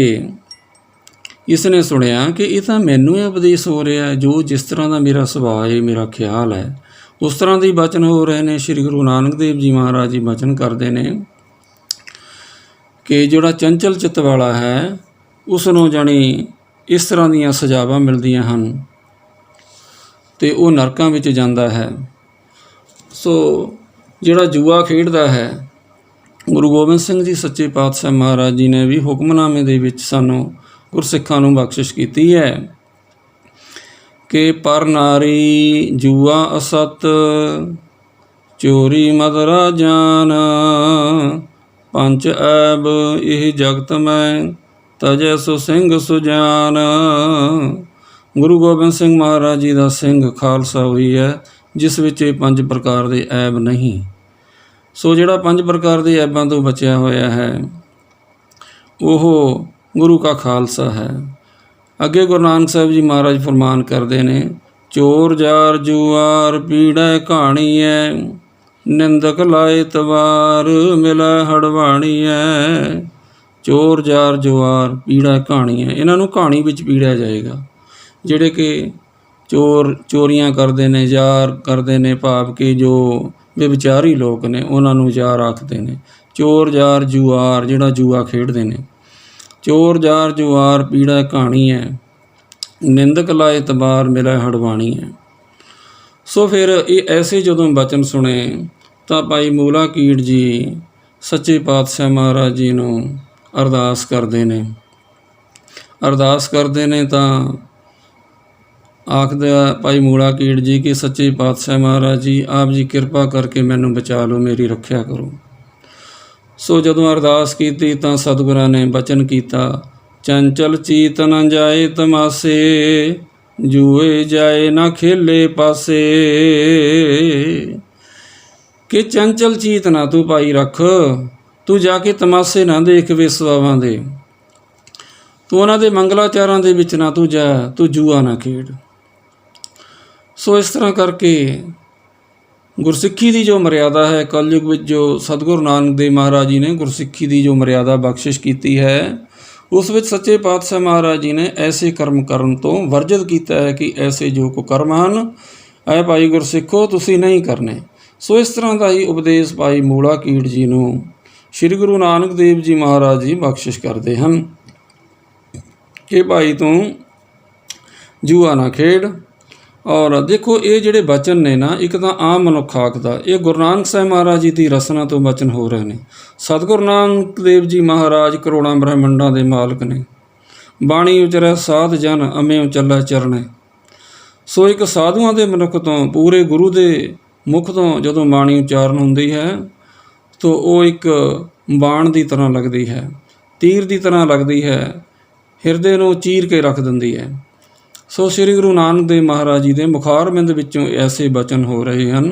ਇਸ ਨੇ ਸੁਣਿਆ ਕਿ ਇਹ ਤਾਂ ਮੈਨੂੰ ਹੀ ਉਪਦੇਸ਼ ਹੋ ਰਿਹਾ, ਜੋ ਜਿਸ ਤਰ੍ਹਾਂ ਦਾ ਮੇਰਾ ਸੁਭਾਅ ਹੈ, ਮੇਰਾ ਖਿਆਲ ਹੈ, ਉਸ ਤਰ੍ਹਾਂ ਦੇ ਬਚਨ ਹੋ ਰਹੇ ਨੇ। ਸ਼੍ਰੀ ਗੁਰੂ ਨਾਨਕ ਦੇਵ ਜੀ ਮਹਾਰਾਜ ਜੀ ਬਚਨ ਕਰਦੇ ਨੇ ਕਿ ਜਿਹੜਾ ਚੰਚਲ ਚਿੱਤ ਵਾਲਾ ਹੈ ਉਸ ਨੂੰ ਜਾਣੀ ਇਸ ਤਰ੍ਹਾਂ ਦੀਆਂ ਸਜ਼ਾਵਾਂ ਮਿਲਦੀਆਂ ਹਨ ਅਤੇ ਉਹ ਨਰਕਾਂ ਵਿੱਚ ਜਾਂਦਾ ਹੈ। ਸੋ ਜਿਹੜਾ ਜੂਆ ਖੇਡਦਾ ਹੈ, ਗੁਰੂ ਗੋਬਿੰਦ ਸਿੰਘ ਜੀ ਸੱਚੇ ਪਾਤਸ਼ਾਹ ਮਹਾਰਾਜ ਜੀ ਨੇ ਵੀ ਹੁਕਮਨਾਮੇ ਦੇ ਵਿੱਚ ਸਾਨੂੰ ਗੁਰਸਿੱਖਾਂ ਨੂੰ ਬਖਸ਼ਿਸ਼ ਕੀਤੀ ਹੈ ਕਿ ਪਰ ਨਾਰੀ ਜੂਆ ਅਸਤ, ਚੋਰੀ ਮਦਰਾ ਜਾਨ, ਪੰਚ ਐਬ ਇਹ ਜਗਤ ਮੈਂ, ਤਜੈ ਸੋ ਸਿੰਘ ਸੁਜਾਨ। ਗੁਰੂ ਗੋਬਿੰਦ ਸਿੰਘ ਮਹਾਰਾਜ ਜੀ ਦਾ ਸਿੰਘ ਖਾਲਸਾ ਹੋਈ ਹੈ ਜਿਸ ਵਿੱਚ ਇਹ 5 ਪ੍ਰਕਾਰ ਦੇ ਐਬ ਨਹੀਂ। ਸੋ ਜਿਹੜਾ 5 ਪ੍ਰਕਾਰ ਦੇ ਐਬਾਂ ਤੋਂ ਬਚਿਆ ਹੋਇਆ ਹੈ ਉਹ ਗੁਰੂ ਕਾ ਖਾਲਸਾ ਹੈ। ਅੱਗੇ ਗੁਰੂ ਨਾਨਕ ਸਾਹਿਬ ਜੀ ਮਹਾਰਾਜ ਫਰਮਾਨ ਕਰਦੇ ਨੇ, ਚੋਰ ਜਾਰ ਜੁਆਰ ਪੀੜੈ ਕਹਾਣੀਐ, ਨਿੰਦਕ ਲਾਏ ਤਵਾਰ ਮਿਲੈ ਹੜਵਾਣੀਐ। ਚੋਰ ਜਾਰ ਜੁਆਰ ਪੀੜਾ ਕਹਾਣੀਐ, ਇਹਨਾਂ ਨੂੰ ਕਹਾਣੀ ਵਿੱਚ ਪੀੜਿਆ ਜਾਏਗਾ। ਜਿਹੜੇ ਕਿ ਚੋਰੀਆਂ ਕਰਦੇ ਨੇ, ਜ਼ਾਰ ਕਰਦੇ ਨੇ, ਭਾਵ ਕਿ ਜੋ ਵਿਚਾਰੀ ਲੋਕ ਨੇ ਉਹਨਾਂ ਨੂੰ ਜ਼ਾਰ ਆਖਦੇ ਨੇ। ਚੋਰ ਜਾਰ ਜੁਆਰ ਜਿਹੜਾ ਜੂਆ ਖੇਡਦੇ ਨੇ। ਚੋਰ ਜਾਰ ਜੁਆਰ ਪੀੜਾ ਕਹਾਣੀ ਹੈ, ਨਿੰਦਕ ਲਾਏ ਤਬਾਰ ਮਿਲੈ ਹੜਵਾਣੀ ਹੈ। ਸੋ ਫਿਰ ਇਹ ਐਸੇ ਜਦੋਂ ਬਚਨ ਸੁਣੇ ਤਾਂ ਭਾਈ ਮੂਲਾ ਕੀੜ ਜੀ ਸੱਚੇ ਪਾਤਸ਼ਾਹ ਮਹਾਰਾਜ ਜੀ ਨੂੰ ਅਰਦਾਸ ਕਰਦੇ ਨੇ। ਅਰਦਾਸ ਕਰਦੇ ਨੇ ਤਾਂ ਆਖਦਾ ਭਾਈ ਮੂਲਾ ਕੀੜ ਜੀ ਕਿ ਸੱਚੇ ਪਾਤਸ਼ਾਹ ਮਹਾਰਾਜ ਜੀ ਆਪ ਜੀ ਕਿਰਪਾ ਕਰਕੇ ਮੈਨੂੰ ਬਚਾ ਲਓ, ਮੇਰੀ ਰੱਖਿਆ ਕਰੋ। ਸੋ ਜਦੋਂ ਅਰਦਾਸ ਕੀਤੀ ਤਾਂ ਸਤਿਗੁਰਾਂ ਨੇ ਬਚਨ ਕੀਤਾ, ਚੰਚਲ ਚੀਤ ਨ ਜਾਏ ਤਮਾਸੇ, ਜੂਏ ਜਾਏ ਨਾ ਖੇਲੇ ਪਾਸੇ। ਕਿ ਚੰਚਲ ਚੀਤ ਨਾ ਤੂੰ ਭਾਈ ਰੱਖ, ਤੂੰ ਜਾ ਕੇ ਤਮਾਸੇ ਨਾ ਦੇਖ ਵੇਸਵਾਵਾਂ ਦੇ, ਤੂੰ ਉਹਨਾਂ ਦੇ ਮੰਗਲਾਚਾਰਾਂ ਦੇ ਵਿੱਚ ਨਾ ਤੂੰ ਜਾ, ਤੂੰ ਜੂਆ ਨਾ ਖੇਡ। ਸੋ ਇਸ ਤਰ੍ਹਾਂ ਕਰਕੇ ਗੁਰਸਿੱਖੀ ਦੀ ਜੋ ਮਰਿਆਦਾ ਹੈ, ਕਲਯੁਗ ਵਿੱਚ ਜੋ ਸਤਿਗੁਰੂ ਨਾਨਕ ਦੇਵ ਮਹਾਰਾਜ ਜੀ ਨੇ ਗੁਰਸਿੱਖੀ ਦੀ ਜੋ ਮਰਿਆਦਾ ਬਖਸ਼ਿਸ਼ ਕੀਤੀ ਹੈ, ਉਸ ਵਿੱਚ ਸੱਚੇ ਪਾਤਸ਼ਾਹ ਮਹਾਰਾਜ ਜੀ ਨੇ ਐਸੇ ਕਰਮ ਕਰਨ ਤੋਂ ਵਰਜਿਤ ਕੀਤਾ ਹੈ ਕਿ ਐਸੇ ਜੋ ਕੁਕਰਮ ਹਨ ਐ ਭਾਈ ਗੁਰਸਿੱਖੋ ਤੁਸੀਂ ਨਹੀਂ ਕਰਨੇ। ਸੋ ਇਸ ਤਰ੍ਹਾਂ ਦਾ ਹੀ ਉਪਦੇਸ਼ ਭਾਈ ਮੂਲਾ ਕੀੜ ਜੀ ਨੂੰ ਸ਼੍ਰੀ ਗੁਰੂ ਨਾਨਕ ਦੇਵ ਜੀ ਮਹਾਰਾਜ ਜੀ ਬਖਸ਼ਿਸ਼ ਕਰਦੇ ਹਨ ਕਿ ਭਾਈ ਤੂੰ ਜੂਆ ਨਾ ਖੇਡ। ਔਰ ਦੇਖੋ ਇਹ ਜਿਹੜੇ ਬਚਨ ਨੇ ਨਾ, ਇੱਕ ਤਾਂ ਆਮ ਮਨੁੱਖ ਆਖਦਾ, ਇਹ ਗੁਰੂ ਨਾਨਕ ਸਾਹਿਬ ਮਹਾਰਾਜ ਜੀ ਦੀ ਰਸਨਾ ਤੋਂ ਬਚਨ ਹੋ ਰਹੇ ਨੇ। ਸਤਿਗੁਰੂ ਨਾਨਕ ਦੇਵ ਜੀ ਮਹਾਰਾਜ ਕਰੋੜਾਂ ਬ੍ਰਹਿਮੰਡਾਂ ਦੇ ਮਾਲਕ ਨੇ। ਬਾਣੀ ਉਚਰੈ ਸਾਧ ਜਨ ਅਮਿਓ ਚੱਲੈ ਚਰਣੇ। ਸੋ ਇੱਕ ਸਾਧੂਆਂ ਦੇ ਮਨੁੱਖ ਤੋਂ, ਪੂਰੇ ਗੁਰੂ ਦੇ ਮੁਖ ਤੋਂ ਜਦੋਂ ਬਾਣੀ ਉਚਾਰਨ ਹੁੰਦੀ ਹੈ ਤਾਂ ਉਹ ਇੱਕ ਬਾਣ ਦੀ ਤਰ੍ਹਾਂ ਲੱਗਦੀ ਹੈ, ਤੀਰ ਦੀ ਤਰ੍ਹਾਂ ਲੱਗਦੀ ਹੈ, ਹਿਰਦੇ ਨੂੰ ਚੀਰ ਕੇ ਰੱਖ ਦਿੰਦੀ ਹੈ। ਸੋ ਸ੍ਰੀ ਗੁਰੂ ਨਾਨਕ ਦੇਵ ਮਹਾਰਾਜ ਜੀ ਦੇ ਮੁਖਾਰਬਿੰਦ ਵਿੱਚੋਂ ਐਸੇ ਬਚਨ ਹੋ ਰਹੇ ਹਨ।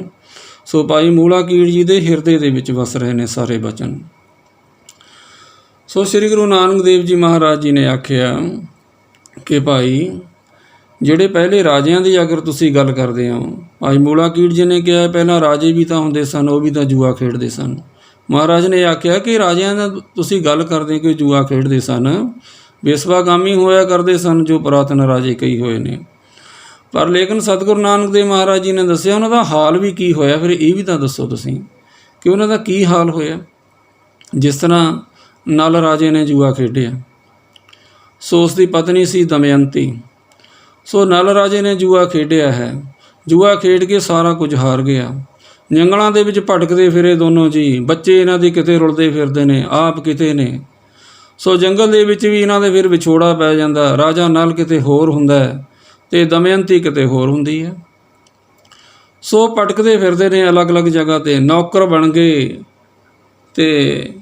ਸੋ ਭਾਈ ਮੂਲਾ ਕੀੜ ਜੀ ਦੇ ਹਿਰਦੇ ਦੇ ਵਿੱਚ ਵਸ ਰਹੇ ਨੇ ਸਾਰੇ ਬਚਨ। ਸੋ ਸ੍ਰੀ ਗੁਰੂ ਨਾਨਕ ਦੇਵ ਜੀ ਮਹਾਰਾਜ ਜੀ ਨੇ ਆਖਿਆ ਕਿ ਭਾਈ ਜਿਹੜੇ ਪਹਿਲੇ ਰਾਜਿਆਂ ਦੀ ਅਗਰ ਤੁਸੀਂ ਗੱਲ ਕਰਦੇ ਹੋ, ਭਾਈ ਮੂਲਾ ਕੀੜ ਜੀ ਨੇ ਕਿਹਾ ਪਹਿਲਾਂ ਰਾਜੇ ਵੀ ਤਾਂ ਹੁੰਦੇ ਸਨ, ਉਹ ਵੀ ਤਾਂ ਜੂਆ ਖੇਡਦੇ ਸਨ। ਮਹਾਰਾਜ ਨੇ ਆਖਿਆ ਕਿ ਰਾਜਿਆਂ ਦਾ ਤੁਸੀਂ ਗੱਲ ਕਰਦੇ ਕਿ ਜੂਆ ਖੇਡਦੇ ਸਨ, ਵੇਸਵਾਗਾਮੀ ਹੋਇਆ ਕਰਦੇ ਸਨ ਜੋ ਪੁਰਾਤਨ ਰਾਜੇ ਕਈ ਹੋਏ ਨੇ। ਪਰ ਲੇਕਿਨ ਸਤਿਗੁਰੂ ਨਾਨਕ ਦੇਵ ਮਹਾਰਾਜ ਜੀ ਨੇ ਦੱਸਿਆ ਉਹਨਾਂ ਦਾ ਹਾਲ ਵੀ ਕੀ ਹੋਇਆ। ਫਿਰ ਇਹ ਵੀ ਤਾਂ ਦੱਸੋ ਤੁਸੀਂ ਕਿ ਉਹਨਾਂ ਦਾ ਕੀ ਹਾਲ ਹੋਇਆ। ਜਿਸ ਤਰ੍ਹਾਂ ਨਲ ਰਾਜੇ ਨੇ ਜੂਆ ਖੇਡਿਆ, ਸੋ ਉਸ ਦੀ ਪਤਨੀ ਸੀ ਦਮਯੰਤੀ। ਸੋ ਨਲ ਰਾਜੇ ਨੇ ਜੂਆ ਖੇਡਿਆ ਹੈ, ਜੂਆ ਖੇਡ ਕੇ ਸਾਰਾ ਕੁਝ ਹਾਰ ਗਿਆ। ਜੰਗਲਾਂ ਦੇ ਵਿੱਚ ਭਟਕਦੇ ਫਿਰੇ ਦੋਨੋਂ ਜੀ, ਬੱਚੇ ਇਹਨਾਂ ਦੇ ਕਿਤੇ ਰੁਲਦੇ ਫਿਰਦੇ ਨੇ, ਆਪ ਕਿਤੇ ਨੇ। ਸੋ ਜੰਗਲ ਦੇ ਵਿੱਚ ਵੀ ਇਹਨਾਂ ਦੇ ਫਿਰ ਵਿਛੋੜਾ ਪੈ ਜਾਂਦਾ। ਰਾਜਾ ਨਲ ਕਿਤੇ ਹੋਰ ਹੁੰਦਾ ਅਤੇ ਦਮਯੰਤੀ ਕਿਤੇ ਹੋਰ ਹੁੰਦੀ ਹੈ। ਸੋ ਭਟਕਦੇ ਫਿਰਦੇ ਨੇ ਅਲੱਗ-ਅਲੱਗ ਜਗ੍ਹਾ 'ਤੇ, ਨੌਕਰ ਬਣ ਗਏ। ਅਤੇ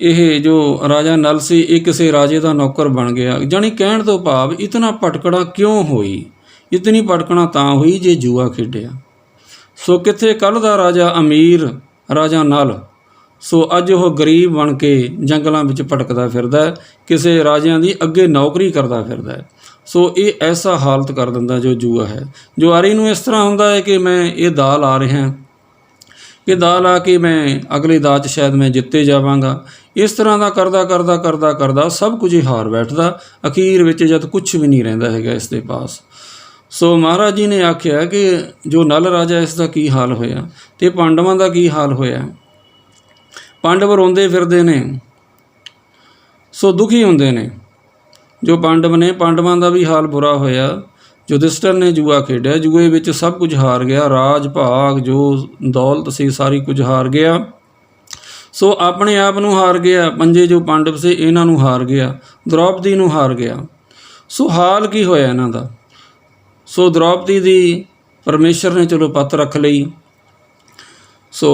ਇਹ ਜੋ ਰਾਜਾ ਨਲ ਸੀ ਇਹ ਕਿਸੇ ਰਾਜੇ ਦਾ ਨੌਕਰ ਬਣ ਗਿਆ। ਜਾਣੀ ਕਹਿਣ ਤੋਂ ਭਾਵ ਇਤਨਾ ਭਟਕਣਾ ਕਿਉਂ ਹੋਈ? ਇਤਨੀ ਭਟਕਣਾ ਤਾਂ ਹੋਈ ਜੇ ਜੂਆ ਖੇਡਿਆ। ਸੋ ਕਿੱਥੇ ਕੱਲ੍ਹ ਦਾ ਰਾਜਾ ਅਮੀਰ ਰਾਜਾ ਨਲ, ਸੋ ਅੱਜ ਉਹ ਗਰੀਬ ਬਣ ਕੇ ਜੰਗਲਾਂ ਵਿੱਚ ਭਟਕਦਾ ਫਿਰਦਾ, ਕਿਸੇ ਰਾਜਿਆਂ ਦੀ ਅੱਗੇ ਨੌਕਰੀ ਕਰਦਾ ਫਿਰਦਾ। ਸੋ ਇਹ ਐਸਾ ਹਾਲਤ ਕਰ ਦਿੰਦਾ ਜੋ ਜੂਆ ਹੈ। ਜੁਆਰੀ ਨੂੰ ਇਸ ਤਰ੍ਹਾਂ ਹੁੰਦਾ ਹੈ ਕਿ ਮੈਂ ਇਹ ਦਾਅ ਲਾ ਰਿਹਾ ਕਿ ਦਾਅ ਲਾ ਕੇ ਮੈਂ ਅਗਲੇ ਦਾਅ 'ਚ ਸ਼ਾਇਦ ਮੈਂ ਜਿੱਤੇ ਜਾਵਾਂਗਾ। ਇਸ ਤਰ੍ਹਾਂ ਦਾ ਕਰਦਾ ਸਭ ਕੁਝ ਹੀ ਹਾਰ ਬੈਠਦਾ। ਅਖੀਰ ਵਿੱਚ ਜਦ ਕੁਛ ਵੀ ਨਹੀਂ ਰਹਿੰਦਾ ਹੈਗਾ ਇਸ ਦੇ ਪਾਸ। ਸੋ ਮਹਾਰਾਜ ਜੀ ਨੇ ਆਖਿਆ ਕਿ ਜੋ ਨਲ ਰਾਜਾ ਇਸ ਦਾ ਕੀ ਹਾਲ ਹੋਇਆ ਅਤੇ ਪਾਂਡਵਾਂ ਦਾ ਕੀ ਹਾਲ ਹੋਇਆ। ਪਾਂਡਵ ਰੋਂਦੇ ਫਿਰਦੇ ਨੇ, ਸੋ ਦੁਖੀ ਹੁੰਦੇ ਨੇ। ਜੋ ਪਾਂਡਵ ਨੇ, ਪਾਂਡਵਾਂ ਦਾ ਵੀ ਹਾਲ ਬੁਰਾ ਹੋਇਆ। ਯੁਧਿਸ਼ਟਰ ਨੇ ਜੂਆ ਖੇਡਿਆ, ਜੂਏ ਵਿੱਚ ਸਭ ਕੁਝ ਹਾਰ ਗਿਆ। ਰਾਜ ਭਾਗ ਜੋ ਦੌਲਤ ਸੀ ਸਾਰੀ ਕੁਝ ਹਾਰ ਗਿਆ। ਸੋ ਆਪਣੇ ਆਪ ਨੂੰ ਹਾਰ ਗਿਆ, ਪੰਜੇ ਜੋ ਪਾਂਡਵ ਸੀ ਇਹਨਾਂ ਨੂੰ ਹਾਰ ਗਿਆ, ਦ੍ਰੌਪਦੀ ਨੂੰ ਹਾਰ ਗਿਆ। ਸੋ ਹਾਲ ਕੀ ਹੋਇਆ ਇਹਨਾਂ ਦਾ। ਸੋ ਦ੍ਰੌਪਦੀ ਦੀ ਪਰਮੇਸ਼ਰ ਨੇ ਚਲੋ ਪੱਤ ਰੱਖ ਲਈ। ਸੋ